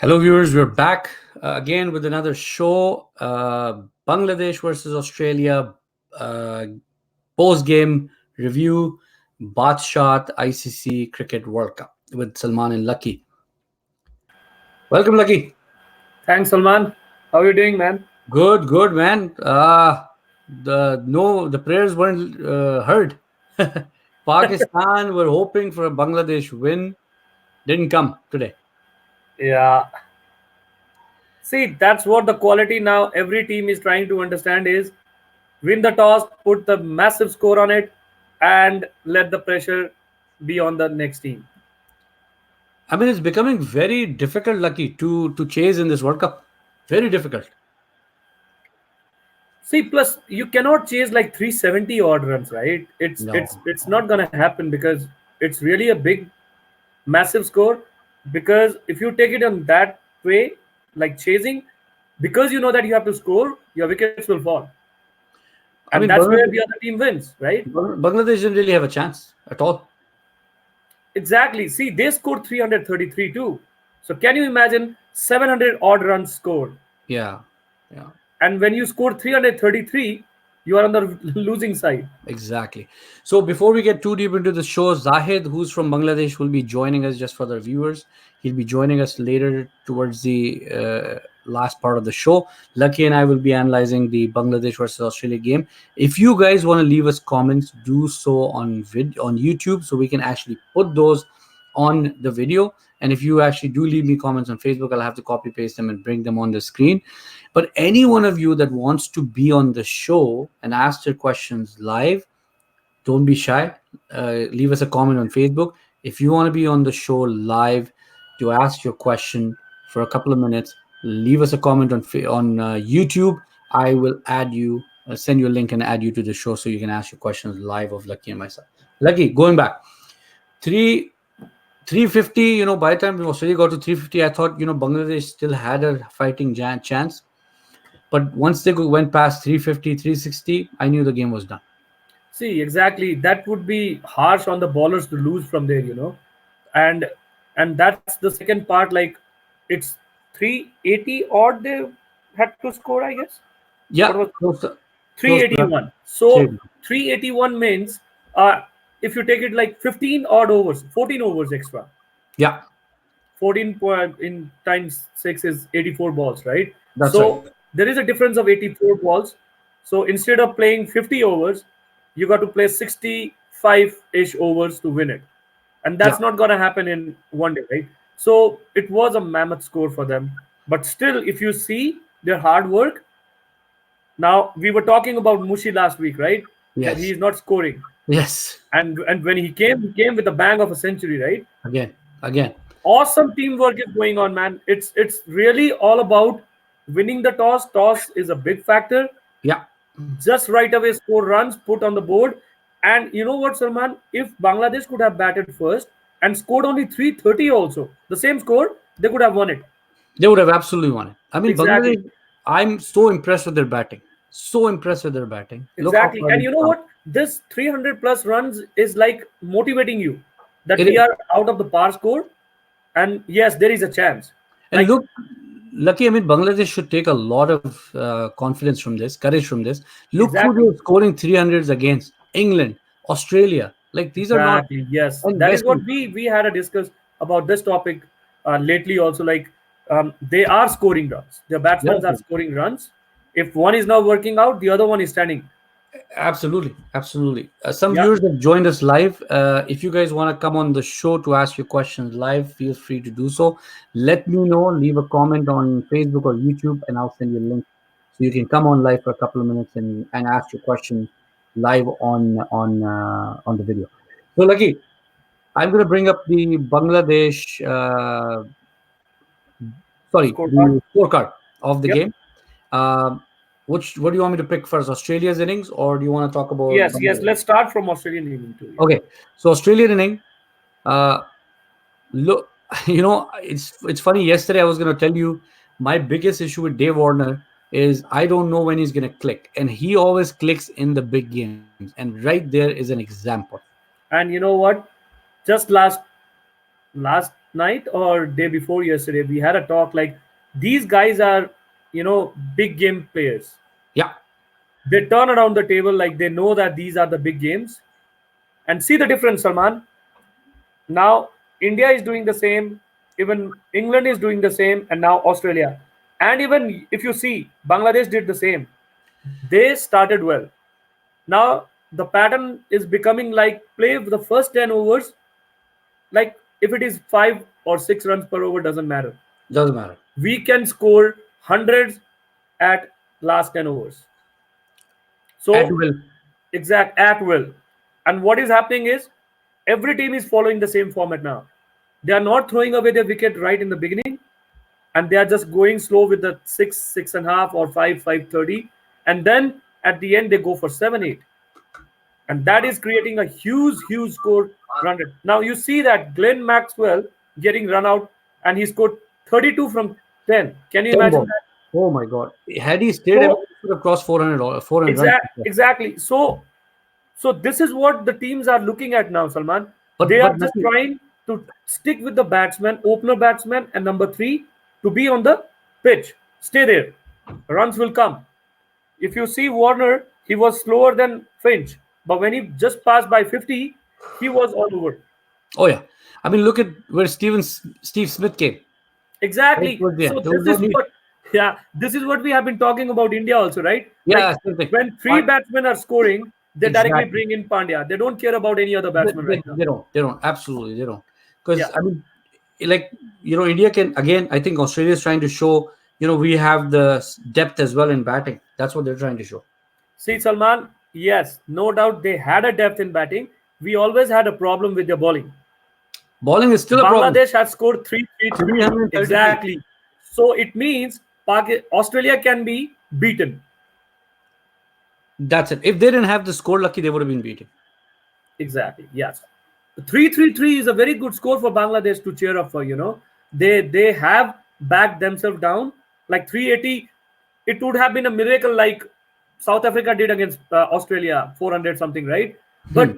Hello, viewers. We're back again with another show. Bangladesh versus Australia post game review. BaatShaat ICC Cricket World Cup with Salman and Lucky. Welcome, Lucky. Thanks, Salman. How are you doing, man? Good, man. The prayers weren't heard. Pakistan were hoping for a Bangladesh win. Didn't come today. Yeah. See, that's what the quality now every team is trying to understand is win the toss, put the massive score on it, and let the pressure be on the next team. I mean, it's becoming very difficult, Lucky, to chase in this World Cup. Very difficult. See, plus you cannot chase like 370 odd runs, right? It's No. it's it's not gonna happen because it's really a big, massive score. Because if you take it on that way, like chasing, because you know that you have to score, your wickets will fall. I And mean, that's where the other team wins, right? Bangladesh didn't really have a chance at all. Exactly. See, they scored 333 too. So can you imagine 700 odd runs scored? Yeah, yeah, And when you score 333, you are on the losing side. exactly. So before we get too deep into the show, Zahid, who's from Bangladesh, will be joining us just for the viewers. He'll be joining us later towards the last part of the show. Lucky and I will be analyzing the Bangladesh versus Australia game. If you guys want to leave us comments, do so on YouTube so we can actually put those on the video. And if you actually do leave me comments on Facebook, I'll have to copy paste them and bring them on the screen. But any one of you that wants to be on the show and ask your questions live, don't be shy. Leave us a comment on Facebook. If you want to be on the show live to ask your question for a couple of minutes, leave us a comment on YouTube. I will add you, send you a link and add you to the show so you can ask your questions live of Lucky and myself. Lucky, going back, three 350. By the time Australia got to 350, I thought Bangladesh still had a fighting chance. But once they went past 350, 360, I knew the game was done. See, exactly. That would be harsh on the bowlers to lose from there. And and that's the second part. Like it's 380 odd they had to score, I guess. What Yeah, was close to that. 381? So Three. 381 means if you take it like 15 odd overs, 14 overs extra. Yeah, 14 in times 6 is 84 balls, right? that's right. So there is a difference of 84 balls. So instead of playing 50 overs, you got to play 65-ish overs to win it. And Yeah, that's not going to happen in one day, right? So it was a mammoth score for them. But still, if you see their hard work, now we were talking about Mushi last week, right? That he yes, is not scoring. yes. And when he came with a bang of a century, right? Again. Awesome teamwork is going on, man. It's really all about winning the toss. Toss is a big factor. Yeah, Just right away score runs, put on the board. And you know what, Salman? If Bangladesh could have batted first and scored only 330 also, the same score, they could have won it. they would have absolutely won it. I mean, Exactly. Bangladesh, I'm so impressed with their batting. So impressed with their batting. Look how Exactly. far And they you know come. what? This 300 plus runs is like motivating you that It we is. are out of the par score. And yes, there is a chance. And Like, look, Lucky, I mean, Bangladesh should take a lot of confidence from this, courage from this. Look who exactly. they're scoring 300s against: England, Australia. Like, these are not, Exactly. Yes, and that is West what we had a discuss about this topic lately. Also, like they are scoring runs. Their batsmen are Indies. scoring runs. If one is not working out, the other one is standing. Absolutely, absolutely. Some Yeah. viewers have joined us live. If you guys want to come on the show to ask your questions live, feel free to do so. Let me know. Leave a comment on Facebook or YouTube, and I'll send you a link so you can come on live for a couple of minutes and ask your question live on the video. So, Lucky, I'm going to bring up the Bangladesh, Scorecard. the scorecard of the Yep. game. Um, what do you want me to pick first, Australia's innings, or do you want to talk about Yes. Yes. Bangladesh? Let's start from Australian inning too. Yeah. Okay, so Australian inning. Uh, look, it's funny. Yesterday, I was going to tell you my biggest issue with Dave Warner is I don't know when he's going to click, and he always clicks in the big games. And right there is an example. And you know what? Just last night or day before yesterday, we had a talk like these guys are, big game players. Yeah, They turn around the table like they know that these are the big games. And see the difference, Salman. Now India is doing the same, even England is doing the same, and now Australia. And even if you see, Bangladesh did the same. They started well. Now the pattern is becoming like play the first 10 overs, like if it is 5 or 6 runs per over, doesn't matter. doesn't matter. We can score hundreds at last 10 overs. At So will. exact at will. And what is happening is every team is following the same format now. They are not throwing away their wicket right in the beginning, and they are just going slow with the 6, 6.5, or 5, 5:30, and then at the end they go for 7, 8, and that is creating a huge score run rate. Now you see that Glenn Maxwell getting run out, and he scored 32 from 10. Can you 10 imagine balls. that? Oh my God. Had he stayed, So he could have crossed 400 runs. exactly. So this is what the teams are looking at now, Salman. They But are just nothing. trying to stick with the batsman, opener batsman, and number three to be on the pitch. Stay there. Runs will come. If you see Warner, he was slower than Finch, but when he just passed by 50, he was all over. Oh yeah. I mean, look at where Steve Smith came. Right Exactly. towards the end. So There was this no is need. what, yeah, this is what we have been talking about India also, right? Yeah, Like same thing. when three But batsmen are scoring, they directly exactly. bring in Pandya. They don't care about any other They, batsman they, right now. they don't. They don't. Absolutely, they don't. Yeah. Because I mean, like India can again. I think Australia is trying to show. We have the depth as well in batting. That's what they're trying to show. See, Salman, yes, no doubt they had a depth in batting. We always had a problem with their bowling. Bowling is still a problem. Bangladesh has scored 333. 333. Exactly. So it means Australia can be beaten. That's it. If they didn't have the score lucky, they would have been beaten. Exactly. Yes. 333 is a very good score for Bangladesh to cheer up for. They have backed themselves down. Like 380, it would have been a miracle like South Africa did against Australia, 400 something, right? Hmm. But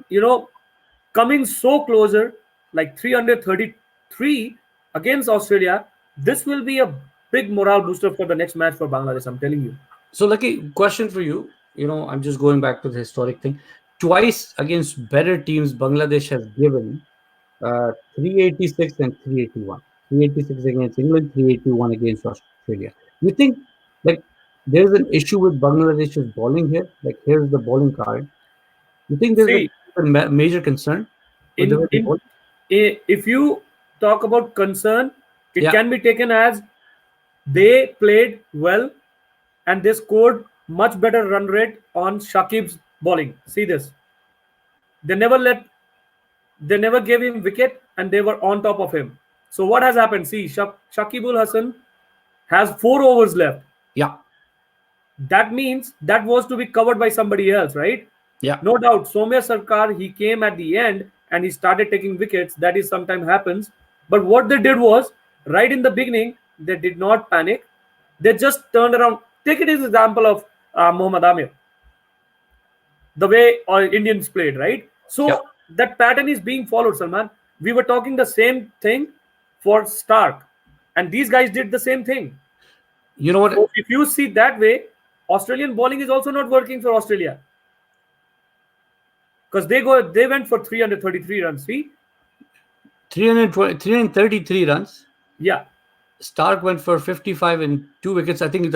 coming so closer, like 333 against Australia, this will be a big morale booster for the next match for Bangladesh. I'm telling you. So, Lucky, question for you. I'm just going back to the historic thing. Twice against better teams, Bangladesh has given 386 and 381. 386 against England, 381 against Australia. You think like there's an issue with Bangladesh's bowling here? Like here's the bowling card. You think there's See, a major concern with the way in they in bowl? if you talk about concern, it Yeah, can be taken as they played well and they scored much better run rate on Shakib's bowling. See this. They never let they never gave him wicket and they were on top of him. So what has happened? See, Shakibul Hassan has 4 overs left. yeah, That means that was to be covered by somebody else, right? yeah. No doubt, Somya Sarkar, he came at the end and he started taking wickets. That is sometimes happens. But what they did was, right in the beginning, they did not panic. They just turned around. Take it as example of Mohammad Amir, the way all Indians played, right? Yeah. So that pattern is being followed, Salman. We were talking the same thing for Stark, and these guys did the same thing. You know what? So if you see that way, Australian bowling is also not working for Australia because they went for 333 runs. See, 320, 333 runs. yeah, Stark went for 55 and 2 wickets. I think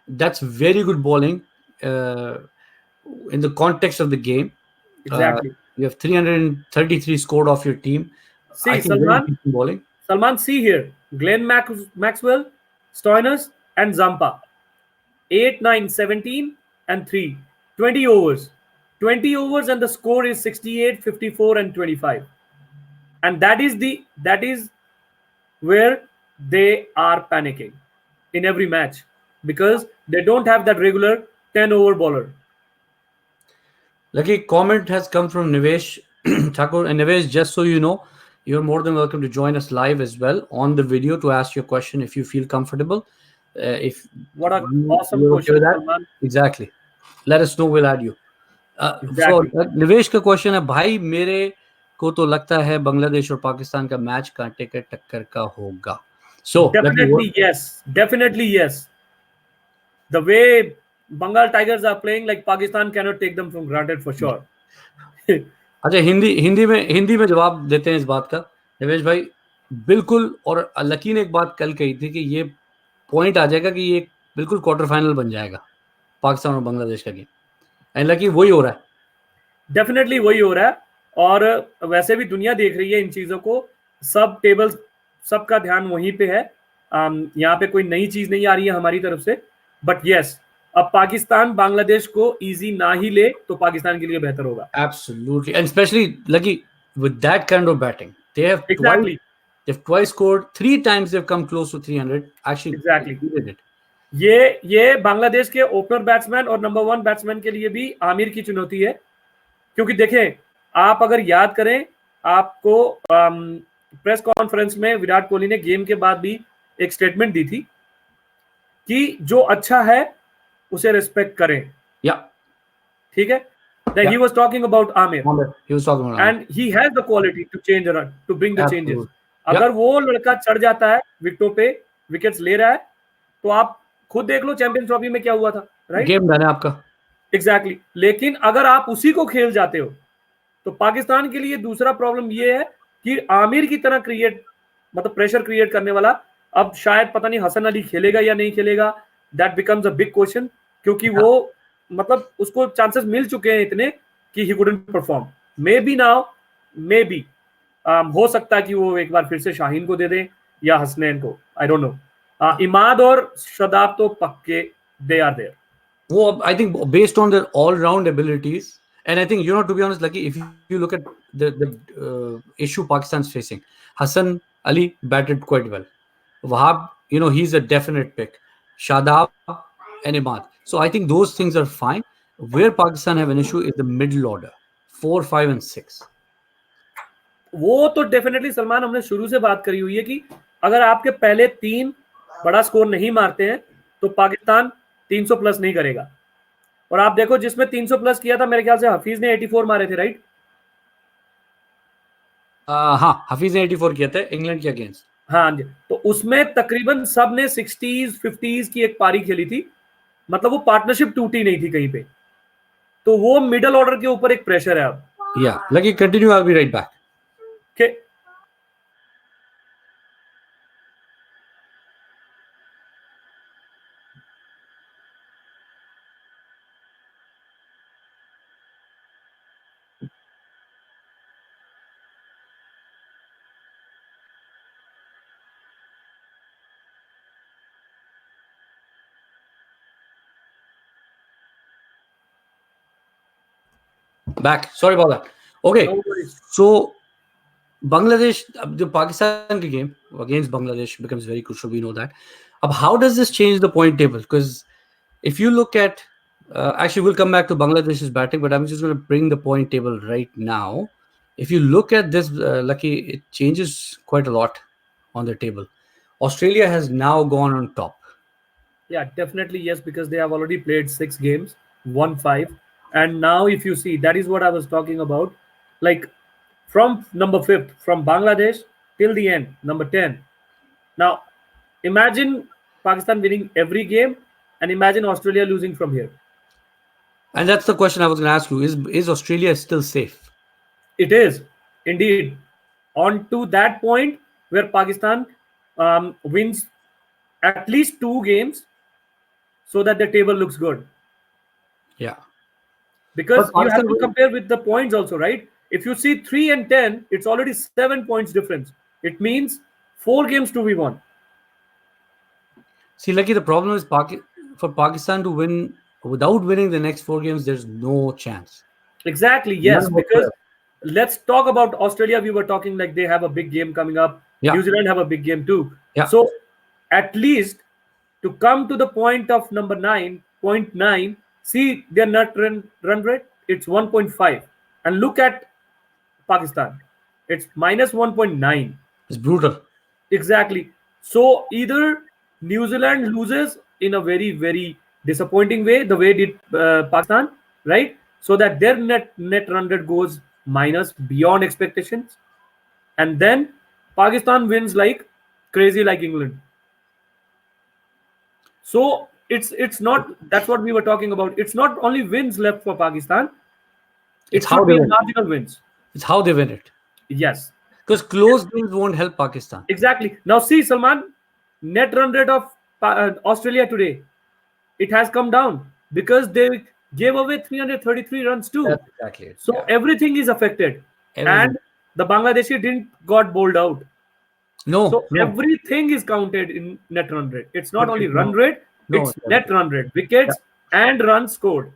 that's very good bowling uh, in the context of the game. Uh, exactly. you have 333 scored off your team. I See, think very Salman, decent bowling. Salman, see here, Maxwell, Stoinis, and Zampa, 8, 9, 17, and 3, 20 overs. 20 overs and the score is 68, 54, and 25. And that is where they are panicking in every match because they don't have that regular 10 over bowler. Lucky comment has come from Nivesh Thakur. And Nivesh, just so you know, you're more than welcome to join us live as well on the video to ask your question if you feel comfortable. If What a awesome you're okay with question, that, Salman. exactly. Let us know. We'll add you. So Exactly. निवेश का question है भाई मेरे को तो लगता है बांग्लादेश और पाकिस्तान का मैच कांटे के टक्कर का होगा. So, Lucky, what? Definitely yes. Definitely yes. The way Bengal Tigers are playing, like Pakistan cannot take them from granted for sure. अच्छा, हिंदी में जवाब देते हैं इस बात का. देवेश भाई, बिल्कुल. और लकी ने एक बात कल कही थी कि ये पॉइंट आ जाएगा कि ये बिल्कुल क्वार्टर फाइनल बन जाएगा पाकिस्तान और बांग्लादेश का गेम. एंड लकी वही हो रहा है. डेफिनेटली वही हो रहा है. और वैसे भी दुनिया देख रही है इन चीजों को. सब टेबल्स, सबका ध्यान वहीं पे है. यहाँ पे कोई नई चीज नहीं आ रही है हमारी तरफ से. बट यस, अब पाकिस्तान बांग्लादेश को इजी ना ही ले तो पाकिस्तान के लिए बेहतर होगा. Absolutely. And especially Lucky, with that kind of batting, exactly. they've twice scored, 3 times they've come close to 300. Actually, exactly. they did it. ये बांग्लादेश के ओपनर बैट्समैन और नंबर 1 बैट्समैन के लिए भी आमिर की चुनौती है. क्योंकि देखें, आप अगर याद करें, आपको प्रेस कॉन्फ्रेंस में विराट कोहली ने गेम के बाद भी एक स्टेटमेंट दी थी कि जो अच्छा है उसे रिस्पेक्ट करें. Yeah. ठीक है. Then he was talking about Amir. He was talking about Amir. And he has the quality to change around, to bring the changes. Absolutely. अगर वो लड़का चढ़ जाता है विकेटों पे, विकेट्स ले रहा है, तो आप खुद देख लो चैंपियंस ट्रॉफी में क्या हुआ था. राइट. गेम डन है आपका. एग्जैक्टली. लेकिन अगर आप उसी को खेल जाते हो तो पाकिस्तान के लिए दूसरा प्रॉब्लम ये है कि आमिर की तरह क्रिएट, मतलब प्रेशर क्रिएट करने वाला, अब शायद पता नहीं हसन अली खेलेगा या नहीं खेलेगा. That becomes a big question. क्योंकि वो, मतलब उसको चांसेस मिल चुके हैं इतने कि ही wouldn't perform. May be now, may be हो सकता है कि वो एक बार फिर से शाहीन को दे दें या हसनैन को. I don't know. इमाद और शदाब तो पक्के, दे आर देयर. वो I think based on their all-round abilities, and I think, to be honest, Lucky, if you look at the issue Pakistan's facing, Hassan Ali batted quite well. Wahab, he's a definite pick. Shadab and Imad. So I think those things are fine. Where Pakistan have an issue is the middle order, 4, 5, and 6. वो तो definitely Salman, हमने शुरू से बात करी हुई है कि अगर आपके पहले 3 बड़ा स्कोर नहीं मारते हैं तो पाकिस्तान 300 प्लस नहीं करेगा. और आप देखो, जिसमें 300 प्लस किया था, मेरे ख्याल से हफीज ने 84 मारे थे. राइट. हाँ, हफीज ने 84 किया था इंग्लैंड के अगेंस्ट. हाँ जी. तो उसमें तकरीबन सब ने 60s 50s की एक पारी खेली थी. मतलब वो पार्टनरशिप टूटी नहीं थी कहीं पे. तो वो मिडल ऑर्डर के ऊपर एक प्रेशर है अब. Yeah, Lucky, continue. I'll be right back. Okay. Back. Sorry about that. Okay. No worries. So Bangladesh, the Pakistan game against Bangladesh becomes very crucial. We know that. How does this change the point table? Because if you look at, actually, we'll come back to Bangladesh's batting, but I'm just going to bring the point table right now. If you look at this, Lucky, it changes quite a lot on the table. Australia has now gone on top. Yeah, definitely yes, because they have already played 6 games, won 5. And now if you see, that is what I was talking about. Like from number 5th, from Bangladesh till the end, number 10. Now imagine Pakistan winning every game and imagine Australia losing from here. And that's the question I was going to ask you. Is Australia still safe? It is, indeed. On to that point where Pakistan wins at least 2 games so that the table looks good. Yeah. Because you have to compare with the points also, right? If you see 3 and 10, it's already 7 points difference. It means 4 games to be won. See, Lucky, the problem is for Pakistan to win, without winning the next 4 games, there's no chance. Exactly, yes. Because let's talk about Australia. We were talking like they have a big game coming up. Yeah. New Zealand have a big game too. Yeah. So at least to come to the point of number 9.9, see their net run rate, it's 1.5. And look at Pakistan, it's minus 1.9. It's brutal. Exactly. So either New Zealand loses in a very, very disappointing way, the way did Pakistan, right? So that their net run rate goes minus beyond expectations, and then Pakistan wins like crazy, like England. So it's not, that's what we were talking about. It's not only wins left for Pakistan. It's It how should they be a win. marginal wins. It's how they win it. Yes, Because close games won't help Pakistan. exactly. Now see, Salman, net run rate of Australia today, it has come down because they gave away 333 runs too. That's exactly it. So Yeah. everything is affected, Everything. and the Bangladeshi didn't got bowled out. No, So no. everything is counted in net run rate. It's not only Wicket, run no. rate, No. it's net run rate, Yeah. wickets and runs scored.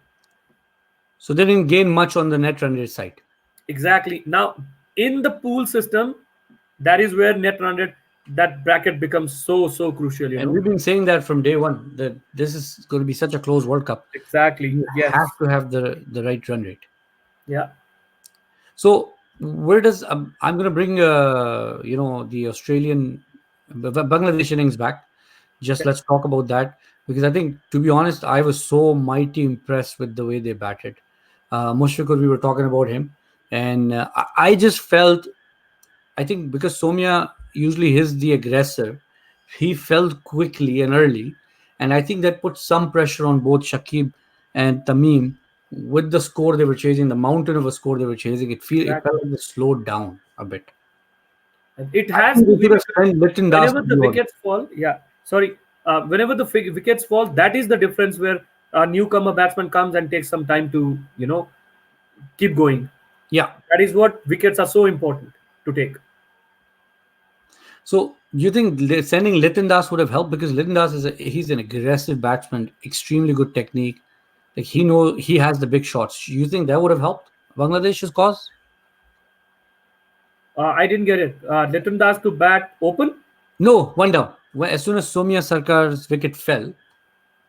So they didn't gain much on the net run rate side. Exactly. Now, in the pool system, that is where net run rate, that bracket becomes so crucial, you And know. we've been saying that from day one that this is going to be such a close World Cup. Exactly. You have Yes. to have the right run rate. Yeah. So where does I'm going to bring the Australian Bangladesh innings back. Just Okay. let's talk about that because I think, to be honest, I was so mighty impressed with the way they batted. Mushfiqur, we were talking about him, and I just felt, I think because Somya usually is the aggressor, he felt quickly and early, and I think that put some pressure on both Shakib and Tamim with the score they were chasing, the mountain of a score they were chasing. It felt Exactly. like they slowed down a bit. It I has think to they be should have because sent Litton Das whenever to the the order. wickets fall, yeah, sorry, whenever the wickets fall, that is the difference where a newcomer batsman comes and takes some time to, keep going. Yeah. That is what wickets are so important to take. So you think sending Litton Das would have helped because Litton Das he's an aggressive batsman, extremely good technique. Like he has the big shots. You think that would have helped Bangladesh's cause? I didn't get it. Litton Das to bat open. No, one down. As soon as Somya Sarkar's wicket fell,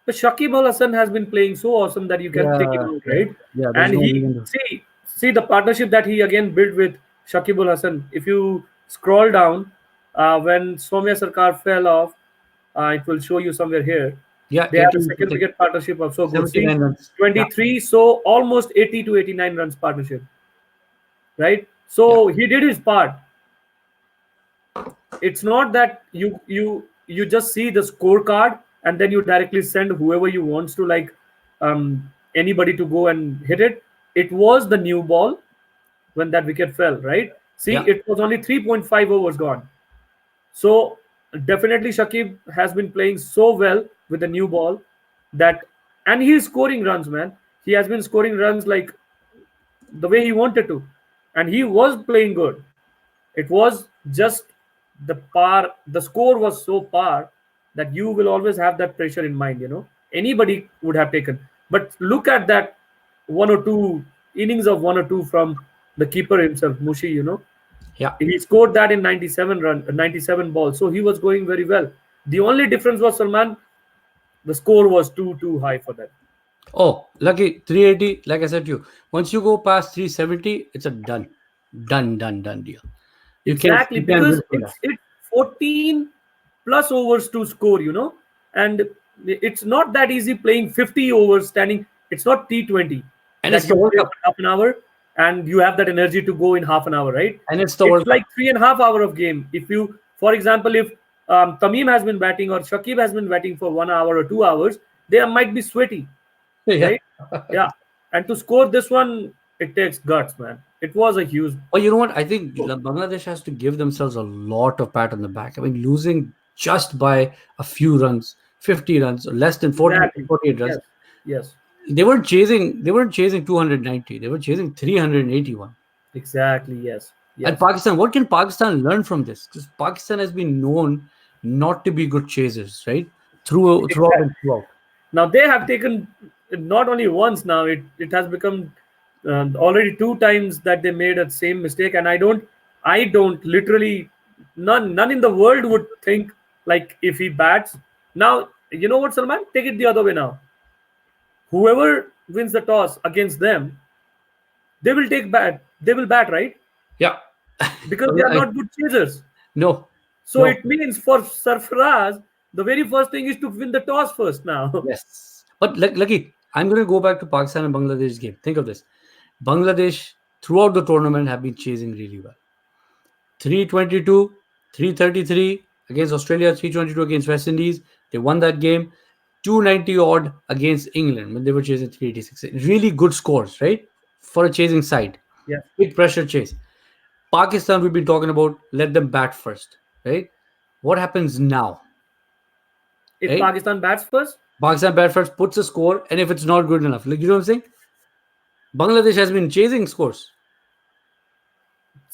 But Shakib Al Hassan has been playing so awesome that you can take him yeah, out, yeah, right? yeah. There's And no he reason to. see the partnership that he again built with Shakib Al Hassan. If you scroll down, when Soumya Sarkar fell off, it will show you somewhere here. Yeah, They have a 80, second wicket partnership of so good. See, 79 runs. Yeah, 23, so almost 80 to 89 runs partnership, right? yeah, So he did his part. It's not that you just see the scorecard and then you directly send whoever you wants to, like anybody to go and hit it. It was the new ball when that wicket fell, right? See, yeah, it was only 3.5 overs gone. So definitely Shakib has been playing so well with the new ball that, and he is scoring runs, man. He has been scoring runs like the way he wanted to, and he was playing good. It was just the score was so par that you will always have that pressure in mind, anybody would have taken. But look at that one or two innings of one or two from the keeper himself, Mushi. yeah. He scored that in 97 balls, so he was going very well. The only difference was, Salman, the score was too high for them. Oh, lucky 380. Like I said to you, once you go past 370, it's a done deal. Exactly, You can't because win from that. it's 14 plus overs to score, and it's not that easy playing 50 overs standing. It's not T20 And that it's the you World play Cup. for half an hour and you have that energy to go in half an hour, right? And it's the It's World Cup. like 3.5 hour of game. If you, for example, if Tamim has been batting or Shakib has been batting for 1 hour or 2 hours, they might be sweaty, Yeah. right? Yeah, and to score this one, it takes guts, man. It was a huge. Well, you know what? I think Bangladesh has to give themselves a lot of pat on the back. I mean, losing just by a few runs, 50 runs, or less than 40, Exactly. 48 runs. Yes. Yes. They weren't chasing 290. They were chasing 381. Exactly. Yes. And Yes. Pakistan, what can Pakistan learn from this? Because Pakistan has been known not to be good chasers, right? Throughout Exactly. and throughout. Now they have taken not only once. Now it has become already two times that they made a same mistake, and I don't literally, none in the world would think like if he bats now. You know what, Salman? Take it the other way now. Whoever wins the toss against them, they will take bat. They will bat, right? Yeah. Because they are I- not good chasers. no, So no. it means for Sarfaraz, the very first thing is to win the toss first now. Yes. But lucky, I'm going to go back to Pakistan and Bangladesh game. Think of this. Bangladesh throughout the tournament have been chasing really well. 322, 333 against Australia, 322 against West Indies. They won that game. 290 odd against England when they were chasing 386. Really good scores, right? For a chasing side. Yes. Big pressure chase. Pakistan, we've been talking about, let them bat first, right? What happens now, If right? Pakistan bats first, Pakistan bat first, puts a score, and if it's not good enough, like, you know what I'm saying? Bangladesh has been chasing scores.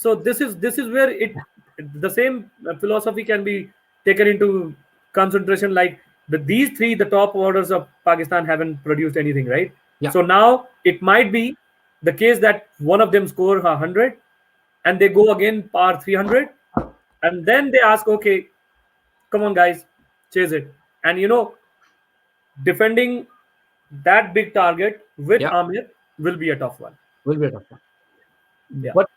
so this is where it the same philosophy can be taken into consideration. Like these three, the top orders of Pakistan haven't produced anything, right? Yeah, So now it might be the case that one of them score 100 and they go again par 300, and then they ask, okay, come on guys, chase it. And defending that big target with yeah, Amir will be a tough one. will be a tough one. Yeah. But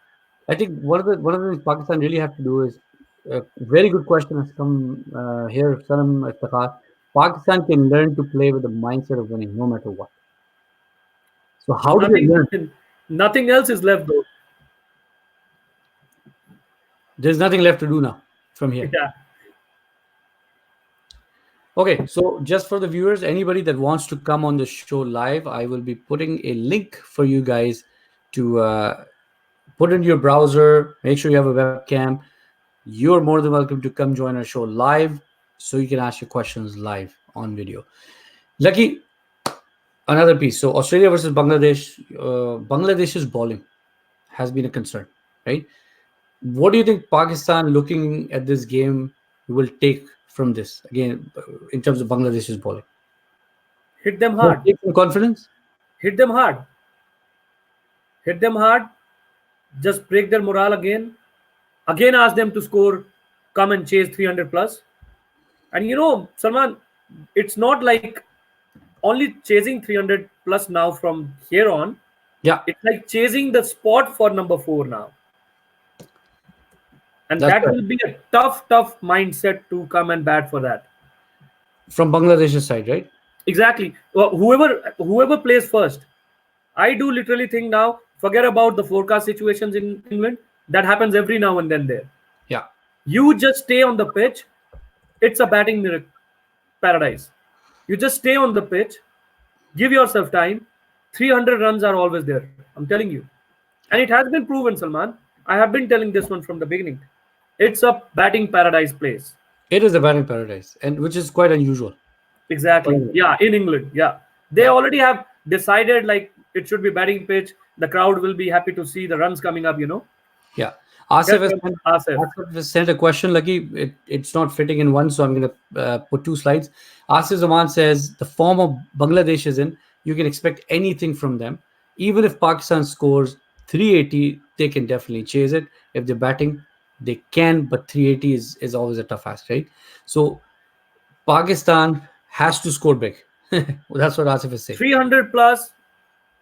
I think one of the things Pakistan really have to do is a very good question has come here, Sanam Iftikhar. Pakistan can learn to play with the mindset of winning no matter what. So how do they Nothing, learn? nothing else is left though. There's nothing left to do now from here. Yeah. Okay, so just for the viewers, anybody that wants to come on the show live, I will be putting a link for you guys to put in your browser. Make sure you have a webcam. You're more than welcome to come join our show live so you can ask your questions live on video. Lucky, another piece. So Australia versus Bangladesh. Bangladesh's bowling has been a concern, right? What do you think Pakistan, looking at this game, will take from this again in terms of Bangladesh's bowling? Hit them Will hard. it take some confidence? Hit them hard. Hit them hard. Just break their morale again. Again, ask them to score, come and chase 300 plus. And Salman, it's not like only chasing 300 plus now from here on. Yeah, It's like chasing the spot for number four now. And that's that right. will be a tough, tough mindset to come and bat for that. From Bangladesh's side, right? Exactly. Whoever plays first. I do literally think now, forget about the forecast situations in England. That happens every now and then there. Yeah. You just stay on the pitch. It's a batting paradise. You just stay on the pitch, give yourself time. 300 runs are always there. I'm telling you. And it has been proven, Salman. I have been telling this one from the beginning. It's a batting paradise place. It is a batting paradise, and which is quite unusual. Quite Exactly. unusual. Yeah, in England. Yeah. They Yeah. already have decided like it should be batting pitch. The crowd will be happy to see the runs coming up. Yeah. Asif Here has comes sent, Asif. Asif has sent a question. Lucky, it's not fitting in one, so I'm going to put two slides. Asif Zaman says the form of Bangladesh is in. You can expect anything from them. Even if Pakistan scores 380, they can definitely chase it. If they're batting, they can, but 380 is always a tough ask, right? So Pakistan has to score big. That's what Asif is saying. 300 plus,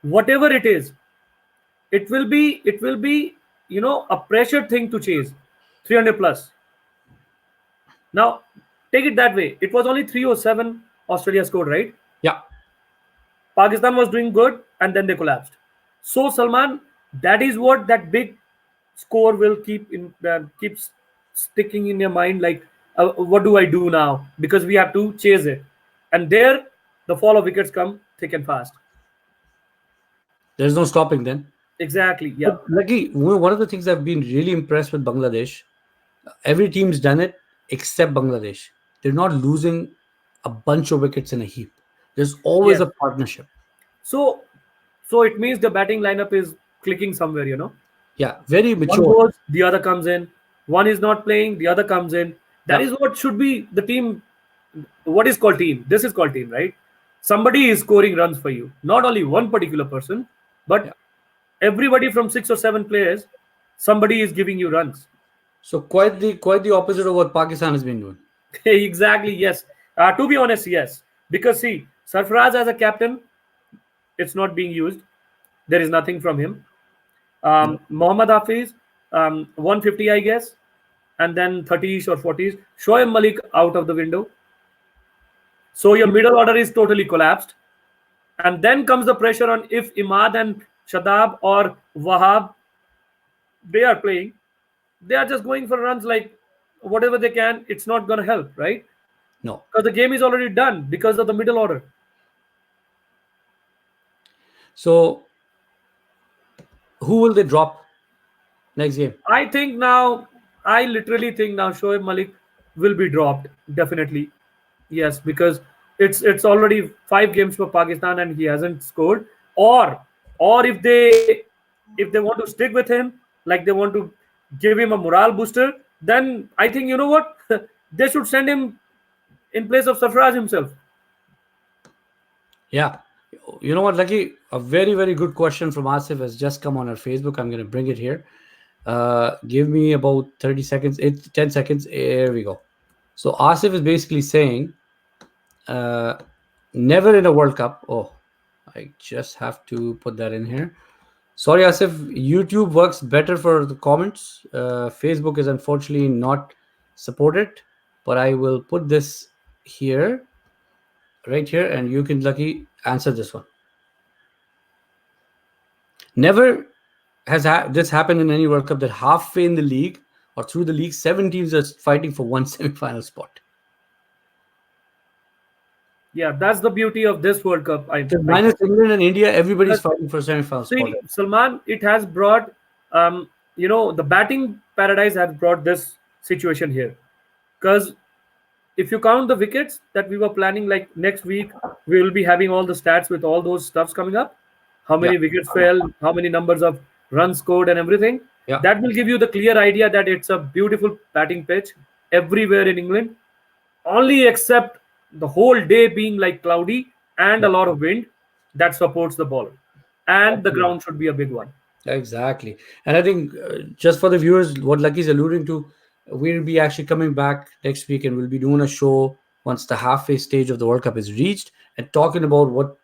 whatever it will be a pressure thing to chase 300 plus. Now take it that way. It was only 307 Australia scored, right? Yeah. Pakistan was doing good and then they collapsed. So Salman, that is what that big score will keeps sticking in your mind. Like, what do I do now? Because we have to chase it, and there the fall of wickets come thick and fast. There's no stopping then. Exactly. But Yeah. lucky, one of the things I've been really impressed with Bangladesh, every team's done it except Bangladesh. They're not losing a bunch of wickets in a heap. There's always Yes. a partnership. So, so it means the batting lineup is clicking somewhere. Yeah, very One mature. goes, the other comes in. One is not playing, the other comes in. That Yeah, is what should be the team. What is called team? This is called team, right? Somebody is scoring runs for you. Not only one particular person, yeah. but everybody from 6 or 7 players, somebody is giving you runs. So quite the opposite of what Pakistan has been doing. Exactly, yes. To be honest, yes. Because see, Sarfaraz as a captain, it's not being used. There is nothing from him. Yeah. Mohammad Hafiz, 150, I guess, and then 30s or 40s. Shoaib Malik out of the window. So your middle order is totally collapsed. And then comes the pressure on if Imad and Shadab or Wahab they are playing, they are just going for runs like whatever they can. It's not going to help, right? No. Because the game is already done because of the middle order. So who will they drop next game? I think now, I literally think now Shoaib Malik will be dropped definitely. Yes, because it's already 5 games for Pakistan and he hasn't scored. Or if they want to stick with him, like they want to give him a morale booster, then I think you know what they should send him in place of Sarfraz himself. Yeah. You know what, Lucky? A very, very good question from Asif has just come on our Facebook. I'm going to bring it here. Give me about 30 seconds, 10 seconds. Here we go. So Asif is basically saying, uh, never in a World Cup. Oh, I just have to put that in here. Sorry, Asif. YouTube works better for the comments. Facebook is unfortunately not supported, but I will put this here, right here, and you can lucky answer this one. Never has this happened in any World Cup that halfway in the league or through the league, 7 teams are fighting for one semi-final spot. Yeah, that's the beauty of this World Cup. So I minus think. England and India, everybody's Because, fighting for semi-final spot. see, Salman, it has brought, the batting paradise has brought this situation here. Because if you count the wickets that we were planning, like next week, we will be having all the stats with all those stuffs coming up. How Yeah, many wickets fell, how many numbers of runs scored, and everything. yeah, That will give you the clear idea that it's a beautiful batting pitch everywhere in England, only except the whole day being like cloudy and yeah. a lot of wind that supports the bowler. And the Absolutely. ground should be a big one. Exactly. And I think just for the viewers, what Lucky's alluding to, we'll be actually coming back next week and we'll be doing a show once the halfway stage of the World Cup is reached and talking about what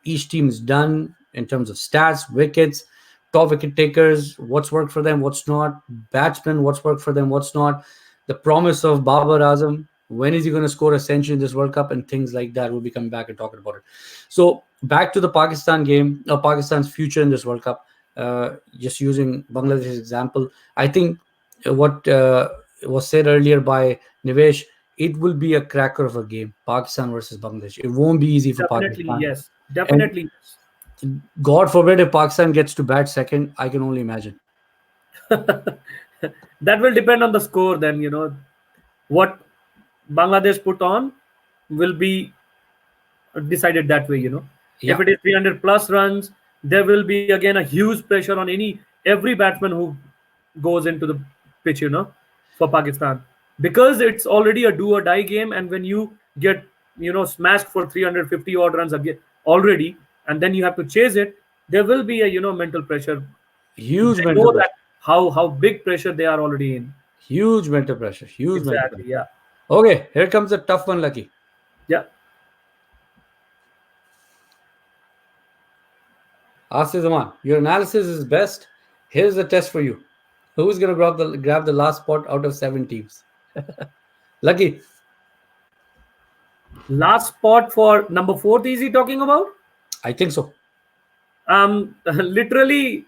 each team has done in terms of stats, wickets, top wicket takers, what's worked for them, what's not, batsmen, what's worked for them, what's not, the promise of Babar Azam, when is he going to score a century in this World Cup, and things like that. We'll be coming back and talking about it. So back to the Pakistan game, Pakistan's future in this World Cup. Just using Bangladesh's example, I think what was said earlier by Nivesh, it will be a cracker of a game, Pakistan versus Bangladesh. It won't be easy for Definitely, Pakistan. yes. And Definitely, yes. God forbid if Pakistan gets to bat second, I can only imagine. That will depend on the score, then, what Bangladesh put on will be decided that way. If Yeah, it is 300 plus runs, there will be again a huge pressure on every batsman who goes into the pitch, for Pakistan, because it's already a do or die game. And when you get smashed for 350 odd runs again already, and then you have to chase it, there will be a mental pressure. huge They mental know that pressure. how big pressure they are already in. Huge mental pressure. Huge mental Exactly. pressure. Yeah. Okay, here comes a tough one, Lucky. Yeah. Asif Zaman, your analysis is best. Here's the test for you. Who's gonna grab the last spot out of 7 teams? Lucky, Last spot for number fourth, is he talking about? I think so. Literally,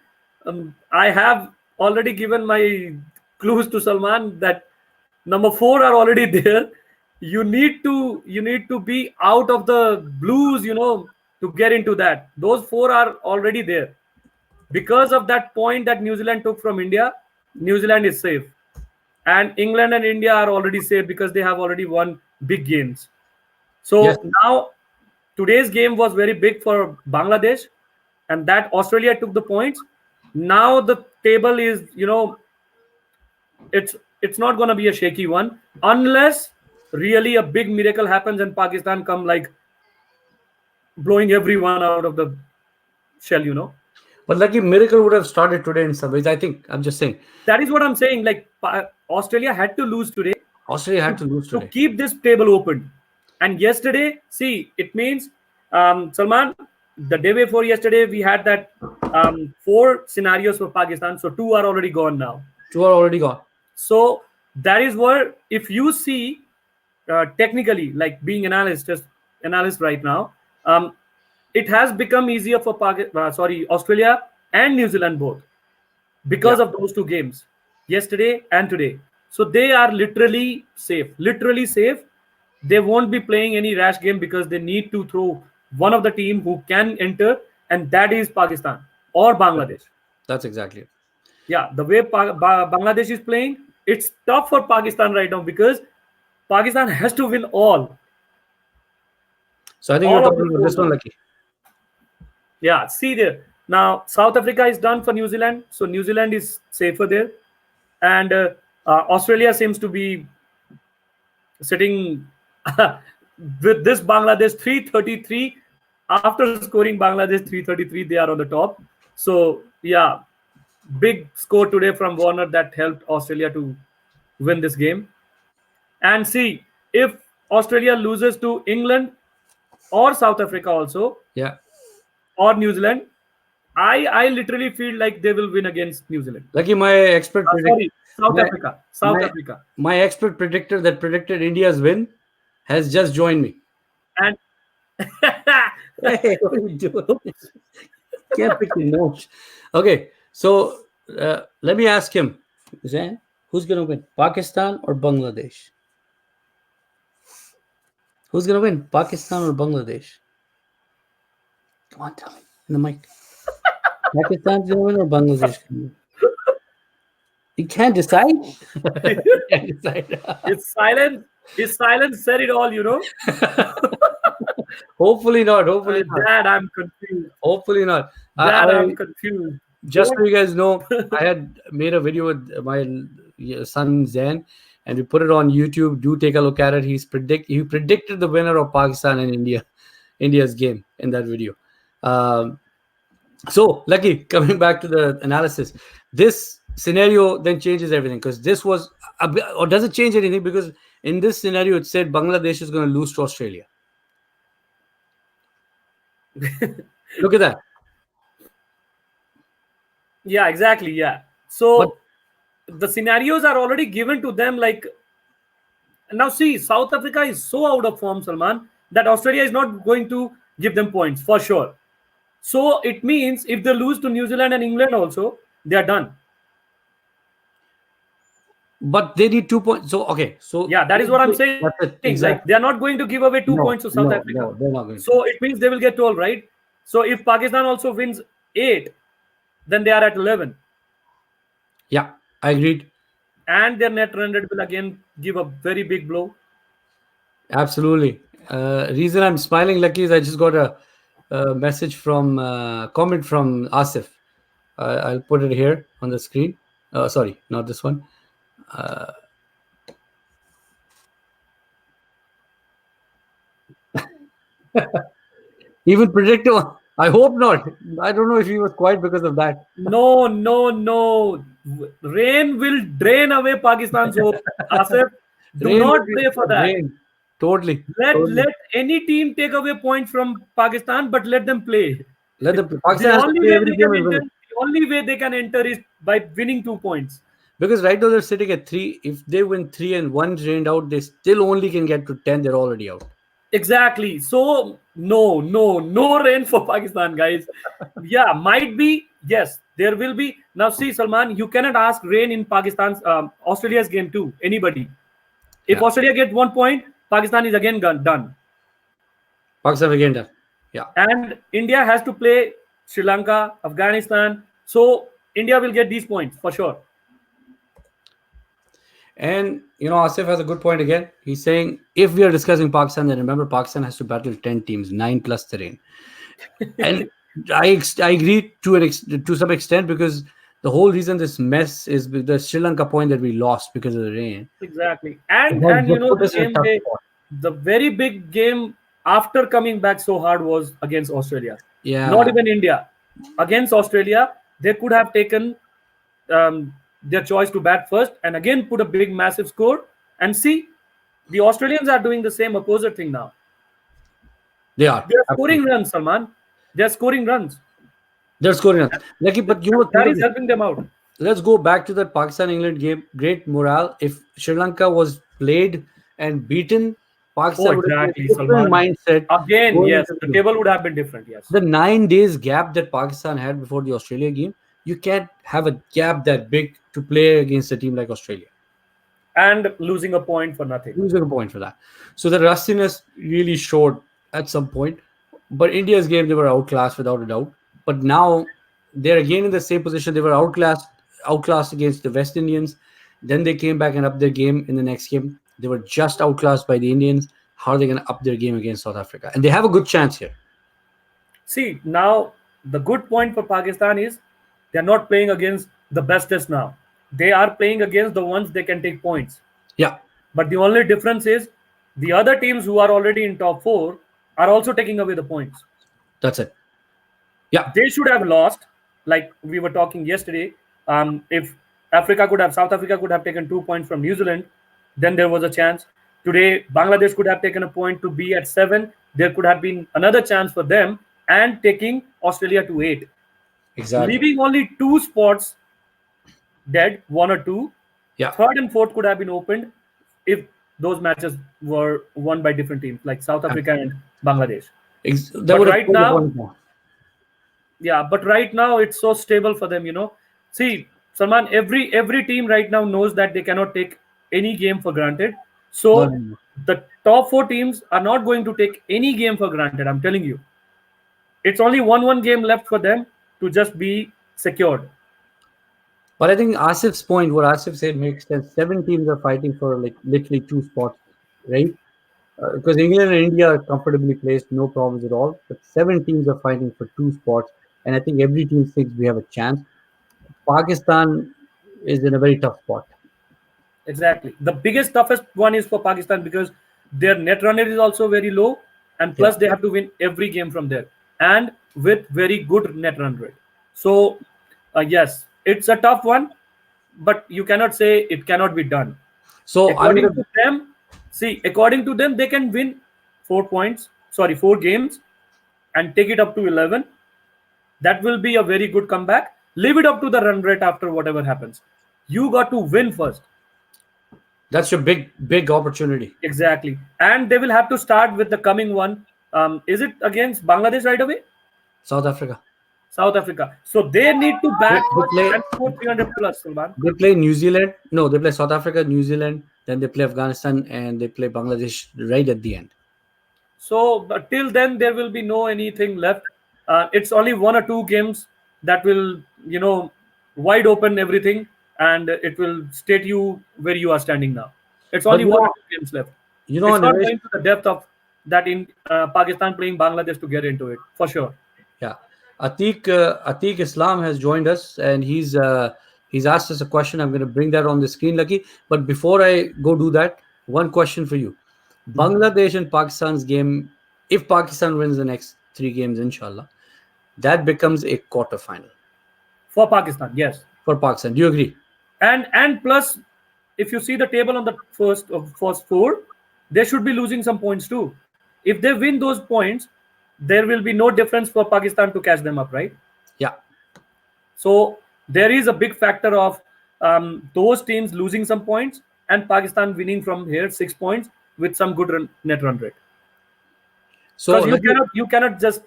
I have already given my clues to Salman that number four are already there. You need to be out of the blues, to get into that. Those four are already there. Because of that point that New Zealand took from India, New Zealand is safe. And England and India are already safe because they have already won big games. Yes, So now today's game was very big for Bangladesh, and that Australia took the points. Now the table is, it's not going to be a shaky one unless really a big miracle happens and Pakistan come like blowing everyone out of the shell. but Lucky miracle would have started today in some ways. I think I'm just saying That is what I'm saying. Like Australia had to lose today Australia had to, to lose to today. keep this table open. And yesterday, see, it means Salman, the day before yesterday, we had that four scenarios for Pakistan. So two are already gone now. 2 are already gone. So that is where, if you see technically, like being analyst right now, it has become easier for Australia and New Zealand both. Yeah. because of those two games, yesterday and today. So they are literally safe. Literally safe. They won't be playing any rash game because they need to throw one of the team who can enter, and that is Pakistan or That's it. Bangladesh. That's exactly it. Yeah, the way Bangladesh is playing, it's tough for Pakistan right now because Pakistan has to win So I think you're all of the talking about four this one, games. Lucky. Yeah, see there. Now, South Africa is done for New Zealand, so New Zealand is safer there. And Australia seems to be sitting with this Bangladesh 333. After scoring Bangladesh 333, they are on the top. So, yeah, big score today from Warner that helped Australia to win this game. And see, if Australia loses to England or South Africa also, Yeah. or New Zealand, I literally feel like they will win against New Zealand. Lucky, my expert predict Sorry, South my Africa. South my Africa. my expert predictor that predicted India's win has just joined me. And Hey, what are you doing? Can't pick your nose. Okay, so let me ask him, Zain, who's gonna win, Pakistan or Bangladesh? Who's gonna win, Pakistan or Bangladesh? Come on, tell me in the mic. Pakistan's gonna win or Bangladesh gonna win? You can't decide. You can't decide. his silence, his silence said it all. Hopefully not. Hopefully not. Dad, I'm confused. Hopefully not. Dad, I I'm confused. just so Don't. you guys know, I had made a video with my son Zain, and we put it on YouTube. Do take a look at it. He predicted the winner of Pakistan and India's game in that video. Um, so Lucky, coming back to the analysis, this scenario then changes everything because this was or does it change anything? Because in this scenario, it said Bangladesh is going to lose to Australia. Look at that. Yeah, exactly. Yeah. But So the scenarios are already given to them. Like now, see, South Africa is so out of form, Salman, that Australia is not going to give them points for sure. So it means if they lose to New Zealand and England also, they are done. they need 2 points. So okay, so Yeah, that is what I'm saying. that's it Like they are not exactly. going to give away 2 points to South No, Africa. no, they're not going So to. it means they will get 12, right? So if Pakistan also wins 8, then they are at 11. Yeah, I agreed. And their net run rate will again give a very big blow. Absolutely. Reason I'm smiling, Lucky, is I just got a message from comment from Asif. I'll put it here on the screen. Sorry, not this one. Even predictive. I hope not. I don't know if he was quiet because of that. No, no, no. Rain will drain away Pakistan's hope. Asif, do Rain not will be play for that. rain. Totally. Let Totally. any team take away points from Pakistan, but let them play. Let the The Pakistan has to only play way every they game can and win enter, it. the only way they can enter is by winning 2 points. Because right now they're sitting at 3. If they win 3 and 1 rained out, they still only can get to 10. They're already out. Exactly. So no, no, no rain for Pakistan, guys. Yeah, might be. Yes, there will be. Now, see, Salman, you cannot ask rain in Pakistan's Australia's game too. Anybody. If Yeah. Australia gets 1 point, Pakistan is again done. Pakistan again done. Yeah. And India has to play Sri Lanka, Afghanistan. So India will get these points for sure. And Asif has a good point again. He's saying if we are discussing Pakistan, then remember Pakistan has to battle 10 teams, 9 plus the rain. And I agree to some extent because the whole reason this mess is with the Sri Lanka point that we lost because of the rain. Exactly. It And has and just put the us in a same tough way, spot. the very big game after coming back so hard was against Australia. Not Yeah. even India. Against Australia, they could have taken their choice to bat first and again put a big massive score. And see, the Australians are doing the same opposite thing now. They are. They are scoring Absolutely. runs, Salman. They are scoring runs. They're scoring runs. Lucky, but think That of is this. helping them out. Let's go back to that Pakistan England game. Great morale. If Sri Lanka was played and beaten, Oh, Pakistan would have been exactly, a different Salman. mindset Again, going yes, into the the game. table would have been different. Yes. The 9 days gap that Pakistan had before the Australia game, You can't have a gap that big to play against a team like Australia. and losing a point for nothing. Losing a point for that. So the rustiness really showed at some point. But India's game, they were outclassed without a doubt. But now they're again in the same position. They were outclassed against the West Indians. Then they came back and upped their game in the next game. They were just outclassed by the Indians. How are they going to up their game against South Africa? And they have a good chance here. See, now the good point for Pakistan is they're not playing against the bestest now. They are playing against the ones they can take points. Yeah, But the only difference is the other teams who are already in top four are also taking away the points. that's it. Yeah, They should have lost, like we were talking yesterday. If South Africa could have taken 2 points from New Zealand, then there was a chance. Today, Bangladesh could have taken a point to be at 7. There could have been another chance for them and taking Australia to 8, exactly. leaving only 2 spots dead, one or two. Yeah, Third and fourth could have been opened if those matches were won by different teams like South Africa and Bangladesh. that But would have right played the now, point more. yeah, but right now it's so stable for them. See, Salman, every team right now knows that they cannot take any game for granted. Not So anymore. the top four teams are not going to take any game for granted. I'm telling you, it's only one game left for them to just be secured. But I think Asif's point, what Asif said, makes sense. 7 teams are fighting for like literally 2 spots, right? Because England and India are comfortably placed, no problems at all. But 7 teams are fighting for 2 spots, and I think every team thinks we have a chance. Pakistan is in a very tough spot. Exactly. The biggest, toughest one is for Pakistan because their net run rate is also very low, and Yeah. plus they have to win every game from there, and with very good net run rate. So, yes, it's a tough one, but you cannot say it cannot be done. So I'm According gonna. to them, according to them, they can win 4 points, sorry, 4 games, and take it up to 11. That will be a very good comeback. Leave it up to the run rate after whatever happens. You got to win first. That's your big opportunity. Exactly. And they will have to start with the coming one. Is it against Bangladesh right away? South Africa. South Africa. So they need to They, bat they first play. and score 300 plus, Salman. They play New Zealand. No, they play South Africa, New Zealand. Then they play Afghanistan, and they play Bangladesh right at the end. So but till then, there will be no anything left. It's only one or two games that will, wide open everything, and it will state you where you are standing now. It's But only one or two games left. It's not Naresh, going to the depth of that in Pakistan playing Bangladesh to get into it for sure. yeah, Atiq Islam has joined us, and he's asked us a question. I'm going to bring that on the screen, Lucky. But before I go do that, one question for you: Bangladesh and Pakistan's game. If Pakistan wins the next 3 games, inshallah, that becomes a quarterfinal For Pakistan, yes. for Pakistan. Do you agree? And plus, if you see the table on the first four, they should be losing some points too. If they win those points, there will be no difference for Pakistan to catch them up, right? Yeah. So there is a big factor of those teams losing some points and Pakistan winning from here 6 points with some good net run rate. So Because you Lucky, cannot just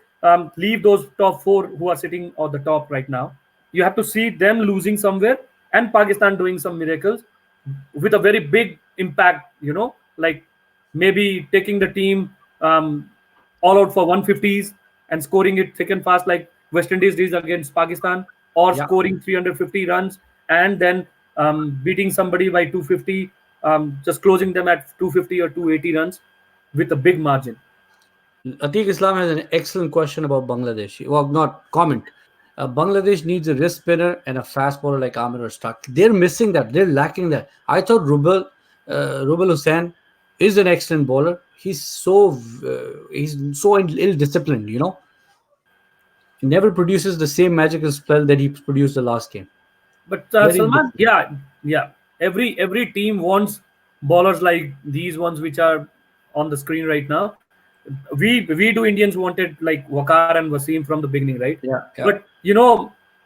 leave those top four who are sitting on the top right now. You have to see them losing somewhere and Pakistan doing some miracles with a very big impact. Like maybe taking the team all out for 150s and scoring it thick and fast like West Indies did against Pakistan, or yeah. scoring 350 runs and then beating somebody by 250, just closing them at 250 or 280 runs with a big margin. Atiq Islam has an excellent question about Bangladesh. Well, not comment. Bangladesh needs a wrist spinner and a fast bowler like Amir or Stark. They're missing that. They're lacking that. I thought Rubel Hussain is an excellent bowler. He's so ill disciplined. He never produces the same magical spell that he produced the last game. But Very Salman, indisciplined. yeah. Every team wants bowlers like these ones which are on the screen right now. We do Indians wanted like Wakar and Wasim from the beginning, right? Yeah, yeah, But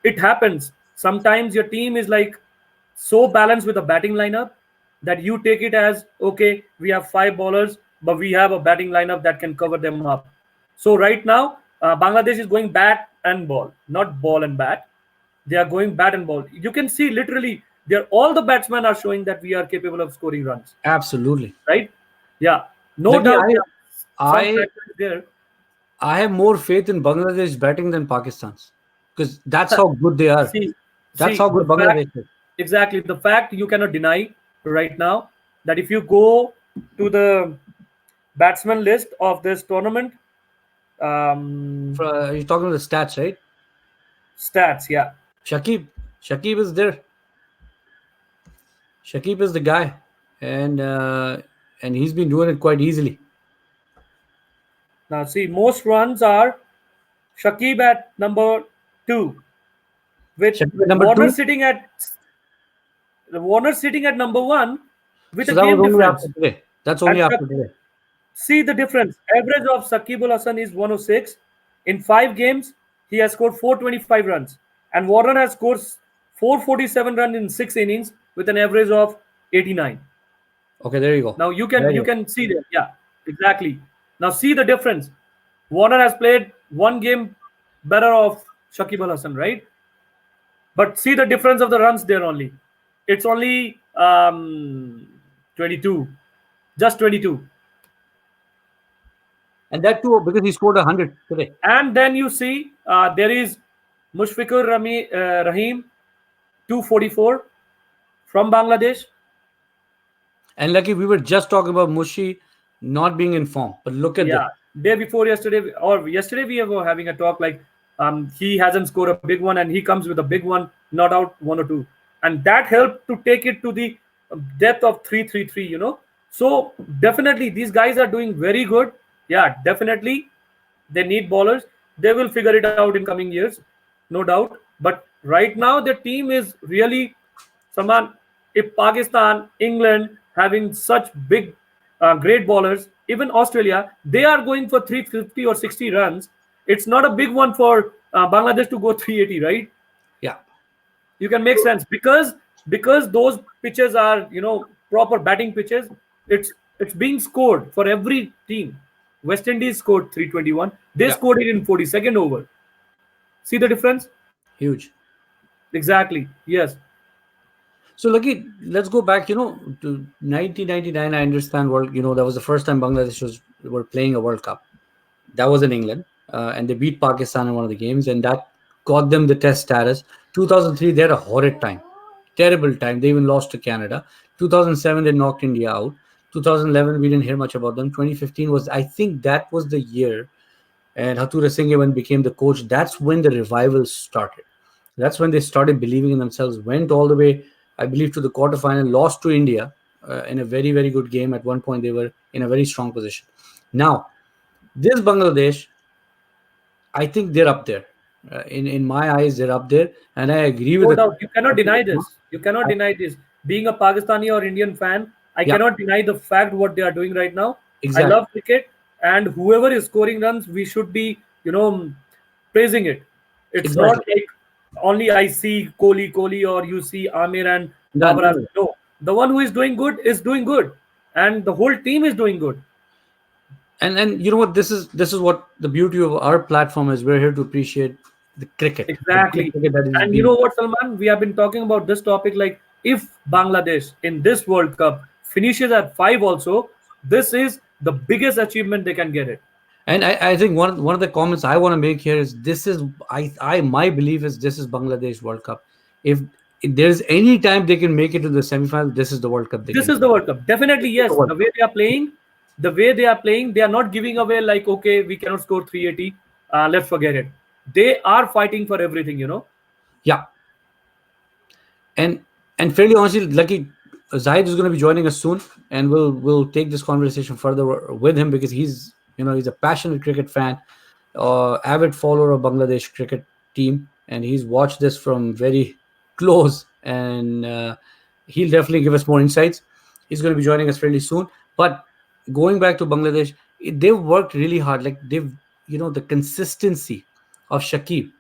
it happens. Sometimes your team is like so balanced with a batting lineup that you take it as okay, we have 5 bowlers, but we have a batting lineup that can cover them up. So right now, Bangladesh is going bat and ball, not ball and bat. They are going bat and ball. You can see literally, they're all the batsmen are showing that we are capable of scoring runs, Absolutely. right? Yeah, no Lucky, doubt. Yeah, some I factors there. I have more faith in Bangladesh batting than Pakistan's because that's how good they are. See, That's see how the good fact, Bangladesh is. exactly the fact you cannot deny right now that if you go to the batsman list of this tournament, You're talking about the stats, right? stats, yeah. Shakib, Shakib is there. Shakib is the guy, and he's been doing it quite easily. Now see, most runs are Shakib at number two, with Shakib at number Warner two. sitting at number one with a So that was game only after difference. today. That's And only after today. see the difference. Average of Sakibul Hasan is 106. In 5 games, he has scored 425 runs. And Warren has scored 447 runs in 6 innings with an average of 89. Okay, there you go. Now you can There you you go. can see that. Yeah, exactly. Now see the difference. Warner has played 1 game better of Shakib Al Hasan, right? But see the difference of the runs there only. It's only 22, just 22. And that too because he scored 100 today. And then you see there is Rahim, 244 from Bangladesh. And lucky we were just talking about Mushi not being in form, but look at this. Yeah, day before yesterday or yesterday we were having a talk like he hasn't scored a big one and he comes with a big one, not out one or two, and that helped to take it to the depth of 333. So definitely these guys are doing very good. Yeah, definitely they need bowlers. They will figure it out in coming years, no doubt. But right now the team is really Saman. If Pakistan, England having such big, great bowlers, even Australia, they are going for 350 or 60 runs. It's not a big one for Bangladesh to go 380, right? Yeah. You can make sense because those pitches are proper batting pitches. It's being scored for every team. West Indies scored 321. They Yeah. scored it in 42nd over. See the difference? Huge. Exactly. Yes. So, Lucky, let's go back, to 1999. I understand that was the first time Bangladesh were playing a World Cup. That was in England, and they beat Pakistan in one of the games, and that got them the test status. 2003, they had a horrid time, terrible time. They even lost to Canada. 2007, they knocked India out. 2011, we didn't hear much about them. 2015 was, I think, that was the year, and Hatura Singh when became the coach. That's when the revival started. That's when they started believing in themselves. Went all the way, I believe, to the quarterfinal. Lost to India in a very very good game. At one point, they were in a very strong position. Now this Bangladesh, I think they're up there. In my eyes, they're up there, and I agree with No it. doubt. You cannot deny this. You cannot deny this. Being a Pakistani or Indian fan, I Yeah, cannot deny the fact what they are doing right now. I exactly, love cricket, and whoever is scoring runs, we should be, praising it. It's not exactly. like only I see Kohli, or you see Amir and No, Babar no, Azam. no. No, the one who is doing good, and the whole team is doing good. And you know what? This is what the beauty of our platform is. We're here to appreciate the good Exactly. cricket that is And you being. know what, Salman? We have been talking about this topic like if Bangladesh in this World Cup finishes at five, also, this is the biggest achievement they can get it. And I think one of the comments I want to make here is this is I my belief is this is Bangladesh World Cup. If there's any time they can make it to the semifinal, this is the World Cup they This can. is the World Cup. Definitely, This is the yes. World Cup. The way they are not giving away like, okay, we cannot score 380. Let's forget it. They are fighting for everything. Yeah, and and fairly honestly, lucky Zahid is going to be joining us soon, and we'll take this conversation further with him because he's a passionate cricket fan, avid follower of Bangladesh cricket team, and he's watched this from very close, and he'll definitely give us more insights. He's going to be joining us fairly soon. But going back to Bangladesh, they've worked really hard. Like the consistency of Shakib.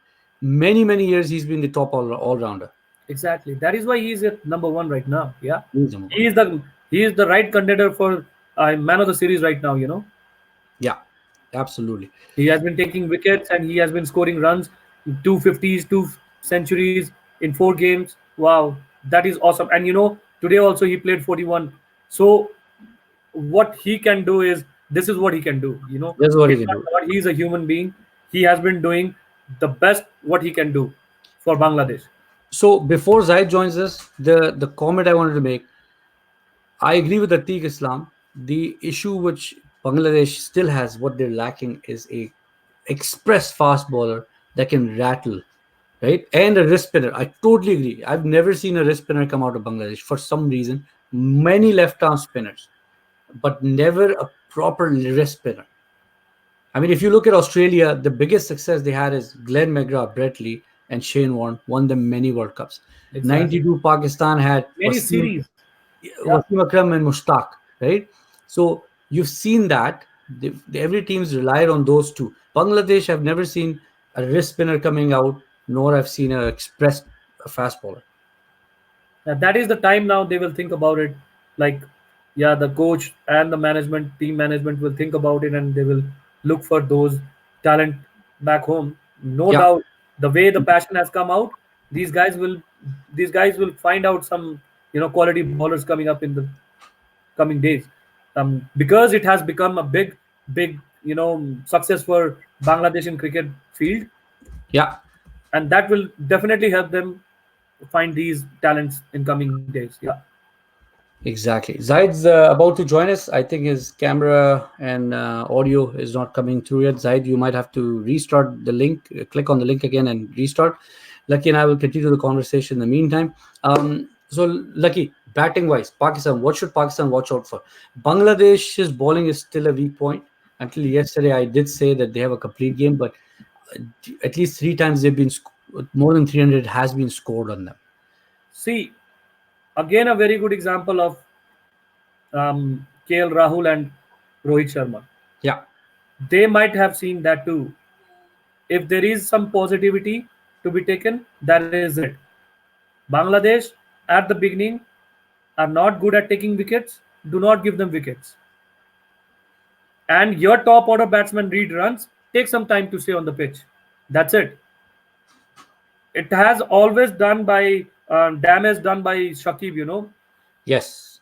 Many years he's been the top all rounder. Exactly. That is why he is at number one right now. Yeah, He's number one. he is the right contender for man of the series right now. Yeah, absolutely. He has been taking wickets and he has been scoring runs, 250s, centuries in 4 games. Wow, that is awesome. And today also he played 41. So what he can do is, this is what he can do. That's what he It's can not do. about he's a human being. He has been doing the best what he can do for Bangladesh. So before Zaid joins us, the comment I wanted to make, I agree with Atiq Islam. The issue which Bangladesh still has, what they're lacking, is a express fast bowler that can rattle, right? And a wrist spinner. I totally agree. I've never seen a wrist spinner come out of Bangladesh for some reason. Many left arm spinners, but never a proper wrist spinner. I mean, if you look at Australia, the biggest success they had is Glenn McGrath, Brett Lee, and Shane Warne won them many World Cups. Exactly. 92 Pakistan had Many series. Yeah. Wasim Akram and Mushtaq, right? So you've seen that. Every team's relied on those two. Bangladesh, I've never seen a wrist spinner coming out, nor I've seen a express fast bowler. That is the time now they will think about it. Like, yeah, the coach and the management, team management will think about it, and they will look for those talent back home. No Yeah, doubt, the way the passion has come out, these guys will these guys will find out some quality bowlers coming up in the coming days. Because it has become a big success for Bangladesh in cricket field, yeah. and that will definitely help them find these talents in coming days. Yeah. Exactly. Zaid's about to join us. I think his camera and audio is not coming through yet. Zaid, you might have to restart the link, click on the link again and restart. Lucky and I will continue the conversation in the meantime. So, Lucky, batting wise, Pakistan, what should Pakistan watch out for? Bangladesh's bowling is still a weak point. Until yesterday, I did say that they have a complete game, but at least three times they've been more than 300 has been scored on them. See, again, a very good example of KL Rahul and Rohit Sharma. Yeah. They might have seen that too. If there is some positivity to be taken, that is it. Bangladesh at the beginning are not good at taking wickets. Do not give them wickets. And your top order batsman read runs. Take some time to stay on the pitch. That's it. It has always done by damage done by Shakib. Yes.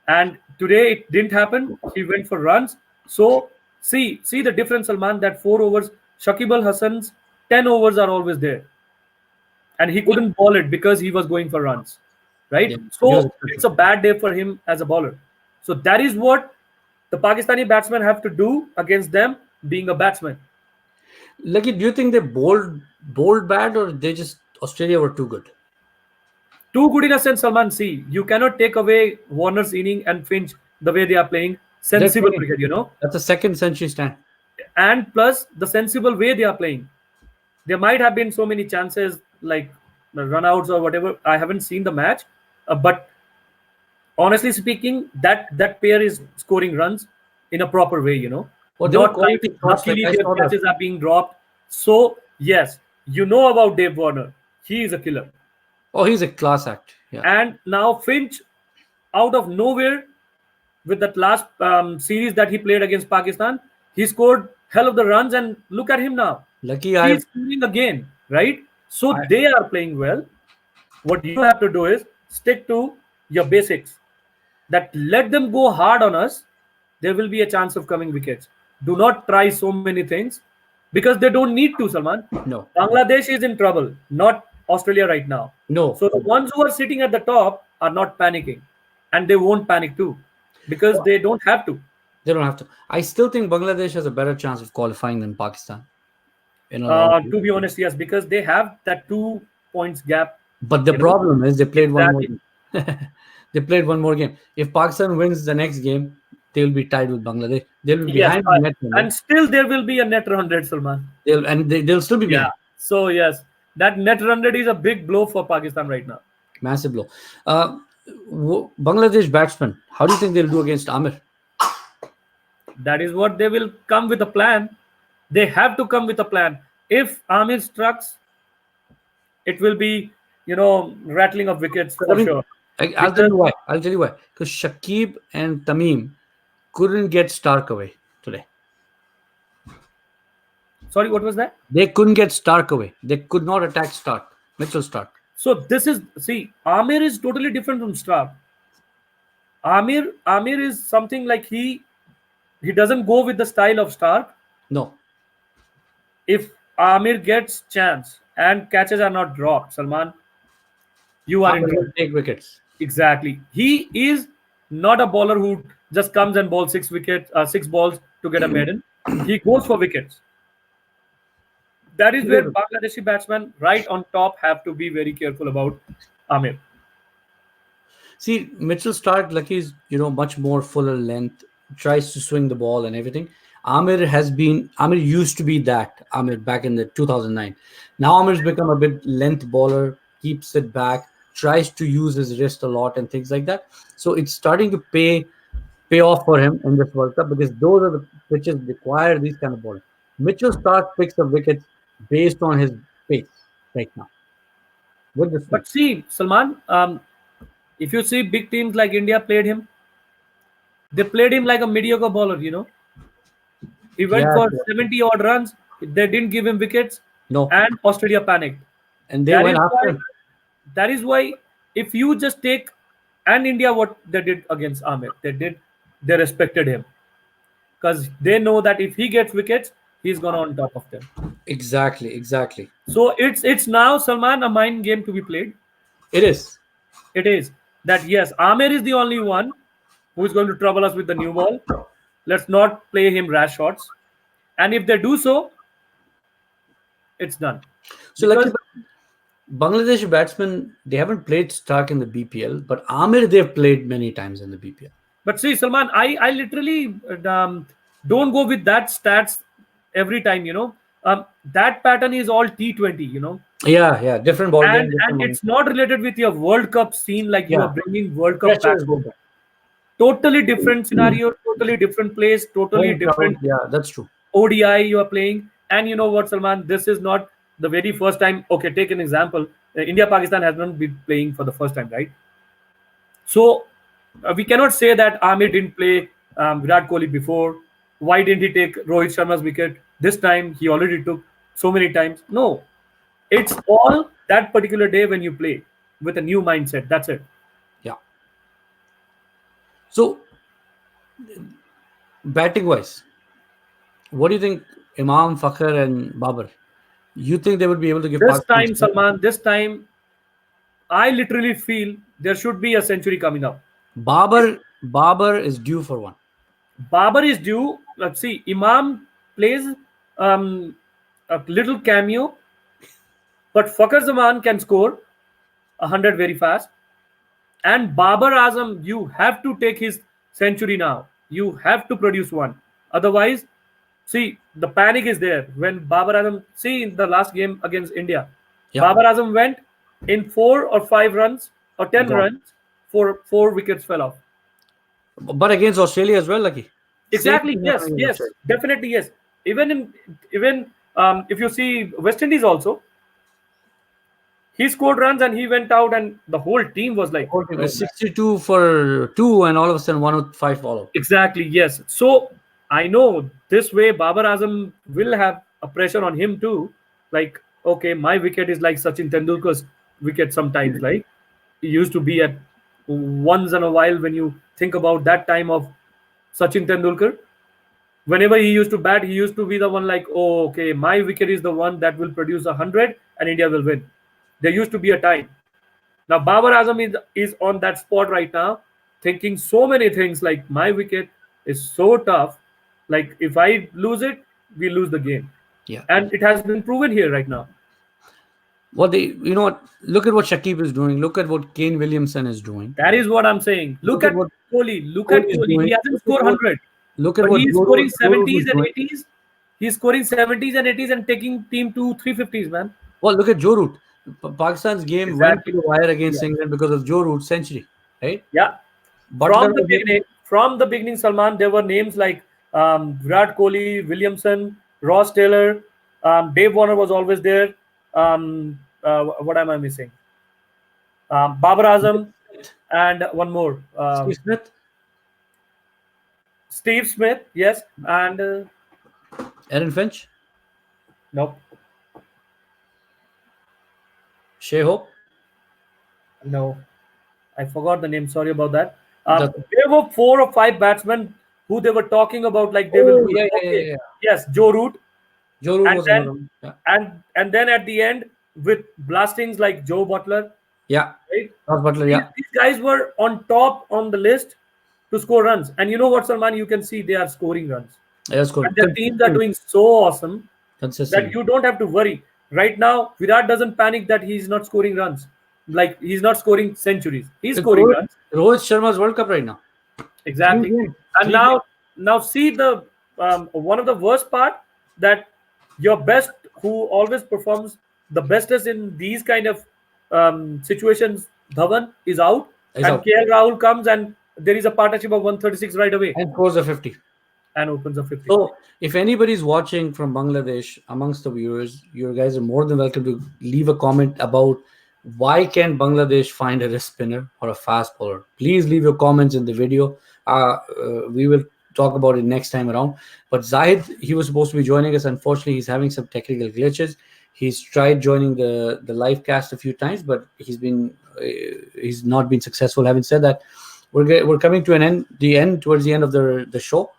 And today it didn't happen. He went for runs. So see the difference, Salman. That 4 overs, Shakib Al Hassan's 10 overs are always there, and he couldn't ball it because he was going for runs, Yeah. right? He was So it's a bad day for him as a bowler. So that is what the Pakistani batsmen have to do against them, being a batsman. Lucky, do you think they bowled bad or they just Australia were too good? Too good in a sense, Salman. See, you cannot take away Warner's inning and Finch the way they are playing They're sensible second. cricket. That's a second century stand. And plus the sensible way they are playing. There might have been so many chances like runouts or whatever. I haven't seen the match, but honestly speaking, that pair is scoring runs in a proper way. Well, they were Not like quality shots. Like luckily I their saw the. catches are being dropped. So yes, you know about Dave Warner. He is a killer. Oh, he's a class act. Yeah. And now Finch, out of nowhere, with that last series that he played against Pakistan, he scored hell of the runs, and look at him now. Lucky He's scoring again, right? So I they are playing well. What you have to do is stick to your basics. That let them go hard on us. There will be a chance of coming wickets. Do not try so many things because they don't need to, Salman. no Bangladesh is in trouble, not Australia right now. no. So the ones who are sitting at the top are not panicking, and they won't panic too because they don't have to. They don't have to. I still think Bangladesh has a better chance of qualifying than Pakistan in a long way. To be honest, yes, because they have that 2 points gap. But the You know problem is they played one more exactly. game. They played one more game. If Pakistan wins the next game, they will be tied with Bangladesh. They'll be Yes, behind the net and number. still there will be a net 100, Salman. They'll still be Yeah. behind. So yes, that net 100 is a big blow for Pakistan right now. Massive blow. Bangladesh batsmen, how do you think they'll do against Amir? That is what they will come with a plan. They have to come with a plan. If Amir strucks, it will be rattling of wickets I for mean, sure. I'll tell Because you why. I'll tell you why. Because Shakib and Tamim couldn't get Stark away today. sorry, what was that? They couldn't get Stark away. They could not attack Stark Mitchell Stark. So this is, see, Amir is totally different from Stark. Amir is something like he doesn't go with the style of Stark. No, If Amir gets chance and catches are not dropped, Salman, you are in Amir will trouble. take wickets. Exactly. He is not a bowler who just comes and bowls 6 wickets, 6 balls to get a maiden. He goes for wickets. That is where Bangladeshi batsmen right on top have to be very careful about Amir. See, Mitchell Stark, like he's much more fuller length, tries to swing the ball and everything. Amir used to be that Amir back in the 2009. Now Amir's become a bit length bowler, keeps it back, tries to use his wrist a lot and things like that. So it's starting to pay off for him in this World Cup because those are the pitches require these kind of bowling. Mitchell Stark picks up wickets based on his pace right now with the swing. But see, Salman, if you see big teams like India played him, they played him like a mediocre bowler. He went Yeah, for sure. 70 odd runs. They didn't give him wickets, No, and Australia panicked. and they That went is after why. him. That is why if you just take and India what they did against Amir, they respected him because they know that if he gets wickets, he's gonna on top of them. Exactly, exactly. So it's now Salman a mind game to be played. It is. It is that yes, Amir is the only one who is going to trouble us with the new ball. Let's not play him rash shots. And if they do so, it's done. So, like, Because, Bangladeshi batsmen, they haven't played Stark in the BPL, but Amir they've played many times in the BPL. but see, Salman, I literally don't go with that stats every time. That pattern is all T20. Yeah, yeah, different ball game, And different it's mindset. not related with your World Cup scene like you are Yeah, bringing World Cup pressure is batsmen. different. Totally different scenario, totally different place, totally Home crowd, different yeah, that's true. ODI you are playing. And you know what, Salman? This is not the very first time. Okay, take an example. India Pakistan has not been playing for the first time, right? So we cannot say that Amir didn't play Virat Kohli before. Why didn't he take Rohit Sharma's wicket this time? He already took so many times. No, it's all that particular day when you play with a new mindset. That's it. Yeah. So, batting wise, what do you think Imam, Fakhr, and Babar? You think they would be able to give This Pakistan time, strength? Salman, this time, I literally feel there should be a century coming up. Babar is due for one. Babar is due. Let's see. Imam plays um, a little cameo, but Fakhr Zaman can score 100 very fast. And Babar Azam, you have to take his century now. You have to produce one. Otherwise, see, the panic is there. When Babar Azam, see in the last game against India, Yeah, Babar Azam went in 4 or 5 runs or 10 gone. runs, four wickets fell off. But against Australia as well, Lucky. Same Exactly. thing happened Yes. against Yes. Australia. Definitely. Yes. Even if you see West Indies also, he scored runs and he went out, and the whole team was like, Whole team "Oh is man." 62 for two, and all of a sudden 105 followed. Exactly. Yes. So I know this way Babar Azam will have a pressure on him too. Like, okay, my wicket is like Sachin Tendulkar's wicket sometimes. Like, he used to be at once in a while when you think about that time of Sachin Tendulkar. Whenever he used to bat, he used to be the one like, oh, okay, my wicket is the one that will produce 100 and India will win. There used to be a time. Now Babar Azam is on that spot right now, thinking so many things like my wicket is so tough. Like if I lose it, we lose the game. Yeah. And it has been proven here right now. What they, what? Look at what Shakib is doing. Look at what Kane Williamson is doing. That is what I'm saying. Look Look at at what Kohli. Look Kohli at is Kohli. He doing. hasn't scored 100, Look at but what he is scoring Joe Root 70s is and doing. 80s. He's scoring 70s and 80s and taking team to 350s, man. Well, look at Joe Root. Pakistan's game went to Exactly. the wire against Yeah. England because of Joe Root's century, right? Yeah. Butler was From the beginning, Salman, there were names like Virat Kohli, Williamson, Ross Taylor, Dave Warner was always there. What am I missing? Babar Azam, and one more, Steve Smith, Steve Smith. Yes, and Aaron Finch. nope. Shea Hope. No, I forgot the name. Sorry about that. That. There were 4 or 5 batsmen who they were talking about, like they will Oh do. yeah, yeah, yeah, Okay, yeah. yes, Joe Root, Joe Root and was then another one. Yeah, and then at the end with blastings like Joe Butler, yeah. right? Ross Butler. These, Yeah, these guys were on top on the list to score runs, and you know what, Salman? You can see they are scoring runs, yeah, scored and their teams are consistent, doing so awesome that consistent. you don't have to worry. Right now, Virat doesn't panic that he's not scoring runs. Like he's not scoring centuries. He's It's scoring runs. Rohit Sharma's World Cup right now. Three Exactly. games. And Three games. now see the one of the worst part, that your best, who always performs the bestest in these kind of situations, Dhawan is out, Is and out KL Rahul comes, and there is a partnership of 136 right away and scores a 50. and opens a 50. So, if anybody's watching from Bangladesh amongst the viewers, you guys are more than welcome to leave a comment about why can't Bangladesh find a wrist spinner or a fast bowler. Please leave your comments in the video. We will talk about it next time around. But Zahid, he was supposed to be joining us. Unfortunately, he's having some technical glitches. He's tried joining the live cast a few times, but he's not been successful. Having said that, we're coming to an end, towards the end of the show.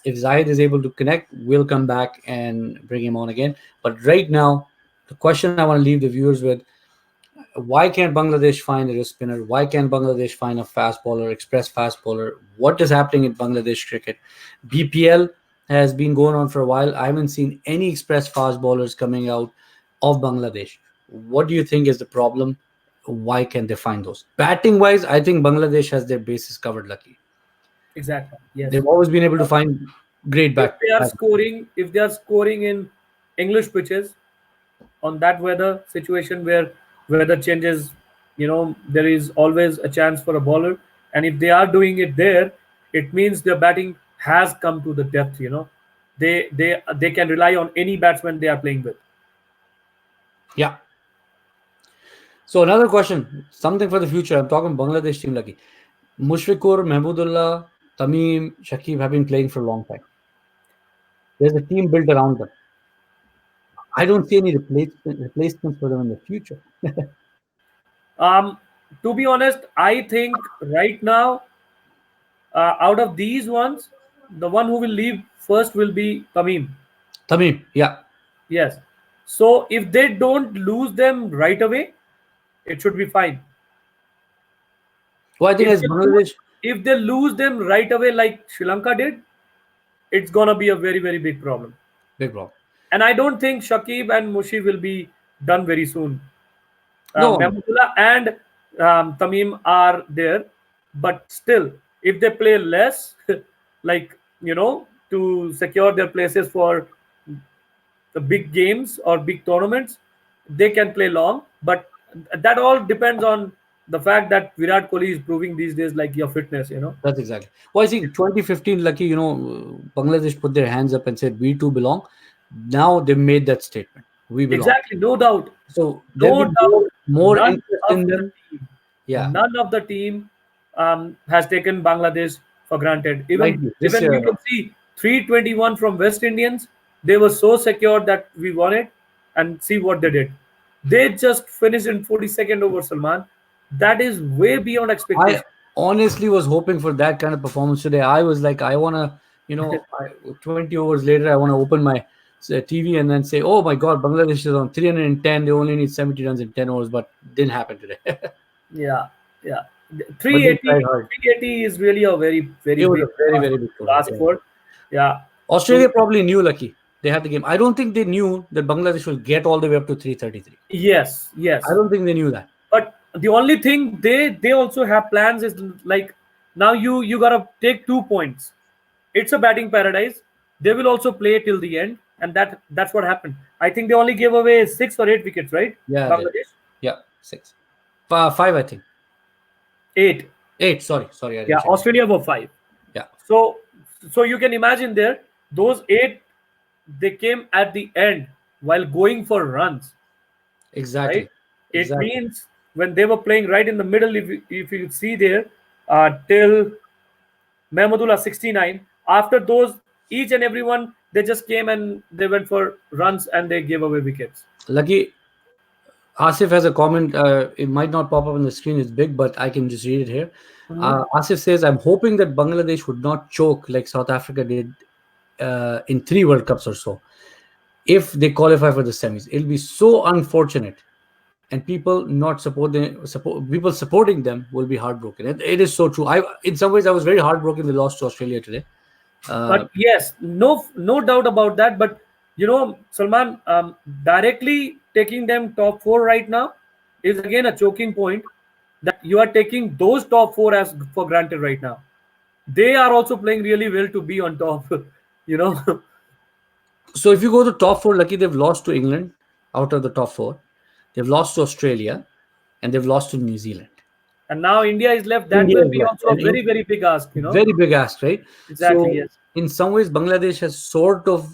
If Zahid is able to connect, we'll come back and bring him on again. But right now, the question I want to leave the viewers with: why can't Bangladesh find a wrist spinner? Why can't Bangladesh find a fast bowler, express fast bowler? What is happening in Bangladesh cricket? BPL has been going on for a while. I haven't seen any express fast bowlers coming out of Bangladesh. What do you think is the problem? Why can't they find those? Batting wise, I think Bangladesh has their bases covered. Lucky, Exactly. Yes. they've always been able to find great If they are bat. scoring, if they are scoring in English pitches, on that weather situation where weather changes, there is always a chance for a bowler. And if they are doing it there, it means their batting has come to the depth. They can rely on any batsman they are playing with. Yeah. So another question, something for the future. I'm talking Bangladesh team, Lucky. Mushfiqur, Mahmudullah, Tamim, Shakib have been playing for a long time. There's a team built around them. I don't see any replacements for them in the future. um to be honest, I think right now, out of these ones, the one who will leave first will be Tamim. Tamim, yeah. Yes. So if they don't lose them right away, it should be fine. Well, I think If as they lose, Bangladesh, if they lose them right away, like Sri Lanka did, it's gonna be a very very big problem. big problem. And I don't think Shakib and Mushi will be done very soon. No, Mahmudullah and Tamim are there, but still, if they play less, like to secure their places for the big games or big tournaments, they can play long. But that all depends on the fact that Virat Kohli is proving these days, like your fitness. that's exactly. Well, I think 2015, Lucky, Bangladesh put their hands up and said, we too belong. Now they've made that statement. We belong. Exactly, no doubt. So there'll No be doubt. more None interest of in the them. team, Yeah. none of the team has taken Bangladesh for granted. Like Even this even year, you can see 321 from West Indians. They were so secure that we won it, and see what they did. They just finished in 42nd over, Salman. That is way beyond I expectation. honestly was hoping for that kind of performance today. I was like, I want to, 20 overs later, I want to open my TV and then say, oh my God, Bangladesh is on 310. They only need 70 runs in 10 overs, but didn't happen today. Yeah, yeah. But they 380, tried hard. 380 is really a very, very It was big a very, very big to total. ask Yeah. for. Yeah. Australia To probably knew, Lucky. They had the game. I don't think they knew that Bangladesh will get all the way up to 333. Yes, I yes. don't think they knew that. But the only thing they also have plans is, like, now you gotta take 2 points. It's a batting paradise. They will also play till the end, and that's what happened. I think they only gave away 6 or 8 wickets, right? Yeah, they did. Bangladesh Yeah, six. Five, I think. 8. Eight. Sorry, I Yeah, didn't check. Australia were 5. Yeah, So you can imagine there, those 8, they came at the end while going for runs, right? exactly. It Exactly. means when they were playing right in the middle, if you see there, till Mahmudullah 69. After those, each and every one, they just came and they went for runs and they gave away wickets. Lucky, Asif has a comment. It might not pop up on the screen. It's big, but I can just read it here. Mhm. Asif says, "I'm hoping that Bangladesh would not choke like South Africa did in 3 World Cups or so. If they qualify for the semis, it'll be so unfortunate, and people supporting them will be heartbroken. It is so true. In some ways, I was very heartbroken. We lost to Australia today. Uh, But yes, no doubt about that. But Salman, directly taking them top four right now is again a choking point. That you are taking those top four as for granted right now. They are also playing really well to be on top. you know, so if you go to top four, lucky they've lost to England out of the top four. They've lost to Australia, and they've lost to New Zealand. and now India is left. That India will as be well. also a very very big ask. Very big ask, right? Exactly. So Yes. in some ways, Bangladesh has sort of,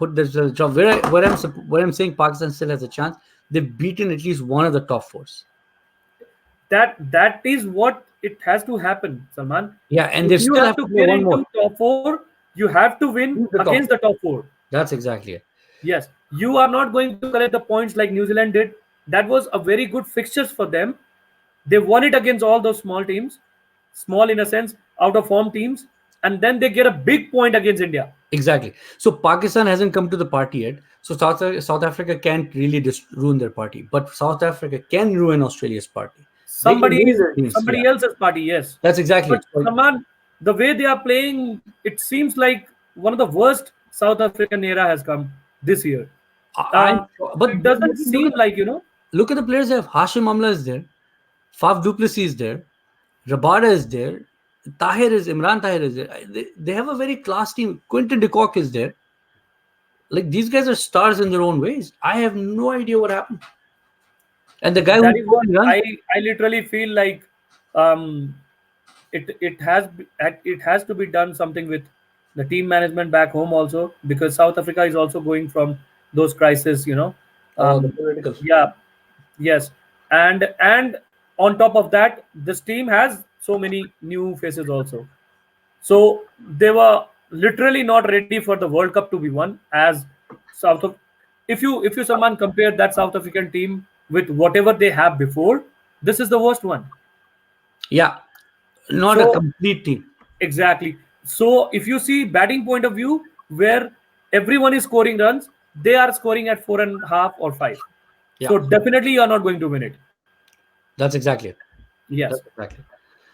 put this job where I'm saying Pakistan still has a chance. They've beaten at least one of the top fours. That is what it has to happen, Salman. Yeah, and If they you still have have to to play get one more. into top four, you have to win Who's the top against four? the top four. That's exactly it. Yes, you are not going to collect the points like New Zealand did. That was a very good fixtures for them. They won it against all those small teams, small in a sense, out of form teams, and then they get a big point against India. Exactly. So Pakistan hasn't come to the party yet. So South Africa can't really ruin their party, but South Africa can ruin Australia's party. They can win their teams. Yeah, Somebody else's party, yes. that's exactly But it. So Saman, the way they are playing, it seems like one of the worst South African era has come this year. I'm It but doesn't seem like look at the players they have. Hashim Amla is there. Faf Duplessis is there. Rabada is there. Imran Tahir is there. They have a very class team. Quinton de Kock is there. Like these guys are stars in their own ways. I have no idea what happened. And the guy that who's is what scoring runs, I literally feel like. Um, it has to be done something with the team management back home also, because South Africa is also going from those crises. oh, the um, political. yeah, yes, and on top of that, this team has so many new faces also. So they were literally not ready for the World Cup to be won. As South of, if you someone compare that South African team with whatever they have before, this is the worst one. Yeah, not a So complete team. exactly. So if you see batting point of view, where everyone is scoring runs, they are scoring at 4.5 or 5. Yeah, So definitely you are not going to win it. that's exactly it. Yes. That's exactly it.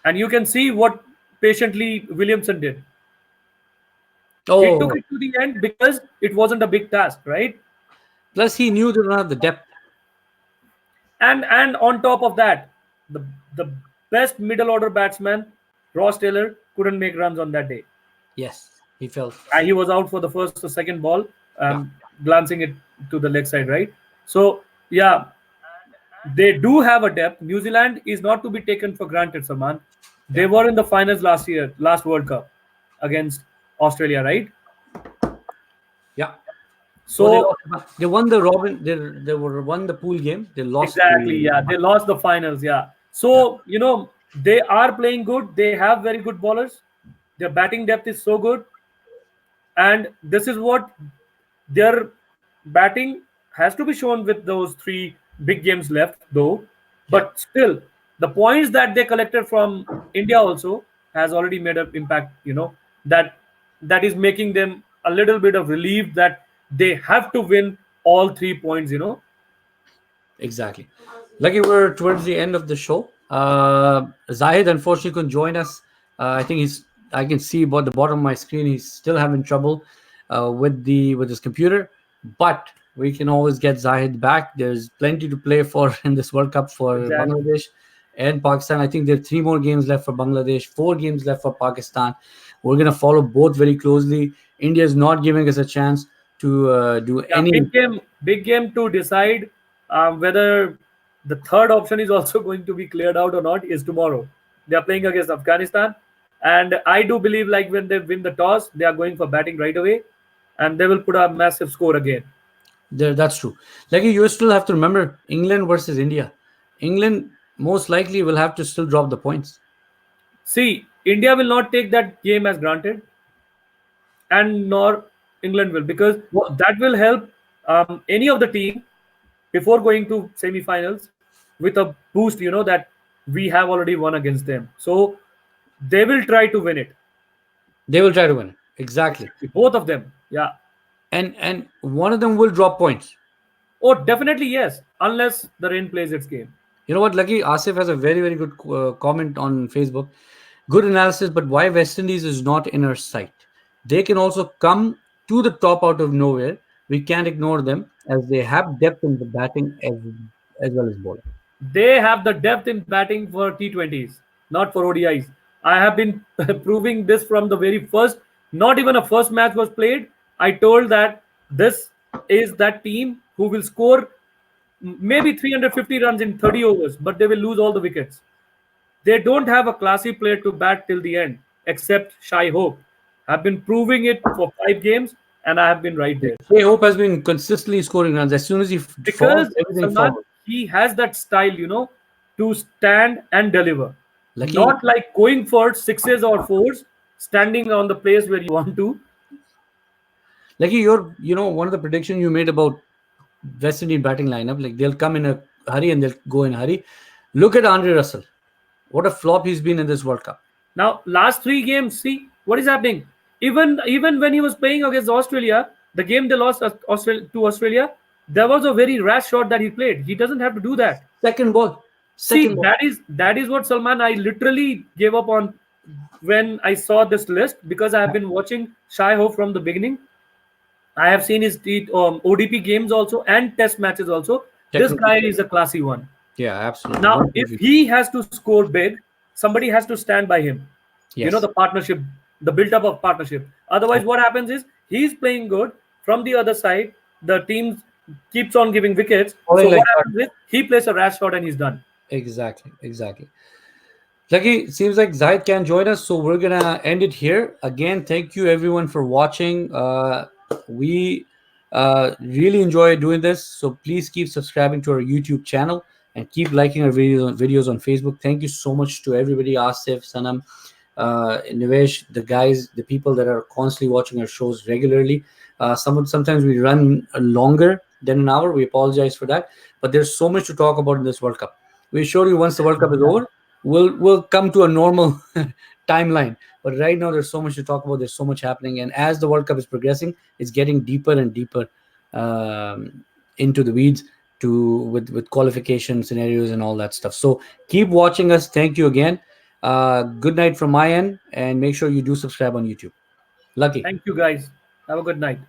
And you can see what patiently Williamson did. He took Oh, it to the end because it wasn't a big task, right? plus he knew they don't have the depth. And on top of that, the best middle order batsman, Ross Taylor, couldn't make runs on that day. Yes, he felt. He was out for the first or second ball, Yeah, glancing it to the leg side, right? So yeah, they do have a depth. New Zealand is not to be taken for granted, Saman. They yeah, were in the finals last year, last World Cup against Australia, right? yeah. Oh, they So lost. They won the Robin. They were won the pool game. They lost exactly, the. yeah, they lost the finals, yeah. Yeah, So they are playing good. They have very good bowlers. Their batting depth is so good, and this is what their batting has to be shown with those three big games left, though. yeah. But still, the points that they collected from India also has already made an impact. That that is making them a little bit of relief that they have to win all 3 points. Exactly. Lucky we're towards the end of the show. Zahid unfortunately couldn't join us. I think he's. I can see about the bottom of my screen. He's still having trouble with his computer, but we can always get Zahid back. There's plenty to play for in this World Cup for Exactly. Bangladesh and Pakistan. I think there are 3 more games left for Bangladesh, 4 games left for Pakistan. We're gonna follow both very closely. India is not giving us a chance to do Yeah, any. big game to decide whether the third option is also going to be cleared out or not is tomorrow. They are playing against Afghanistan, and I do believe like when they win the toss, they are going for batting right away, and they will put a massive score again. There, that's true. Like you still have to remember England versus India. England most likely will have to still drop the points. See, India will not take that game as granted, and nor England will, because What? that will help any of the team. before going to semi-finals with a boost, that we have already won against them. So they will try to win it. They will try to win it. Exactly. Exactly. Both of them. Yeah. And one of them will drop points. Oh, definitely yes. Unless the rain plays its game. You know what, Lucky? Asif has a very, very good comment on Facebook. Good analysis, but why West Indies is not in our sight? They can also come to the top out of nowhere. We can't ignore them as they have depth in the batting as well as bowling. They have the depth in batting for T20s, not for ODIs. I have been proving this from the very first. Not even a first match was played. I told that this is that team who will score maybe 350 runs in 30 overs, but they will lose all the wickets. They don't have a classy player to bat till the end, except Shai Hope. I've been proving it for 5 games, and I have been right there. Shea Hope has been consistently scoring runs. As soon as he falls, Because everything Salman, falls. he has that style, to stand and deliver. Lucky, Not like going for sixes or fours, standing on the place where you want to. Lucky, one of the predictions you made about West Indian batting lineup, like they'll come in a hurry and they'll go in a hurry. Look at Andre Russell. What a flop he's been in this World Cup. Now, last 3 games, see what is happening. Even when he was playing against Australia, the game they lost to Australia, there was a very rash shot that he played. He doesn't have to do that. Second ball. Second See, ball. that is what Salman I literally gave up on when I saw this list because I have been watching Shai Ho from the beginning. I have seen his ODP games also and test matches also. This Technically, guy is a classy one. yeah, absolutely. Now, if he has to score big, somebody has to stand by him. The Yes. partnership, the build-up of partnership. Otherwise, what happens is he's playing good. From the other side, the team keeps on giving wickets. Falling So like what happens is he plays a rash shot and he's done. exactly, exactly. Lucky, seems like Zahid can join us, so we're gonna end it here. Again, thank you everyone for watching. We really enjoy doing this, so please keep subscribing to our YouTube channel and keep liking our videos on Facebook. Thank you so much to everybody, Asif, Sanam, Nivesh, the guys, the people that are constantly watching our shows regularly. Sometimes we run longer than an hour. We apologize for that, but there's so much to talk about in this World Cup. We assure you, once the World Cup is over, we'll come to a normal timeline. But right now, there's so much to talk about. There's so much happening, and as the World Cup is progressing, it's getting deeper and deeper into the weeds with qualification scenarios and all that stuff. So keep watching us. Thank you again. Good night from my end, and make sure you do subscribe on YouTube. Lucky. Thank you, guys. Have a good night.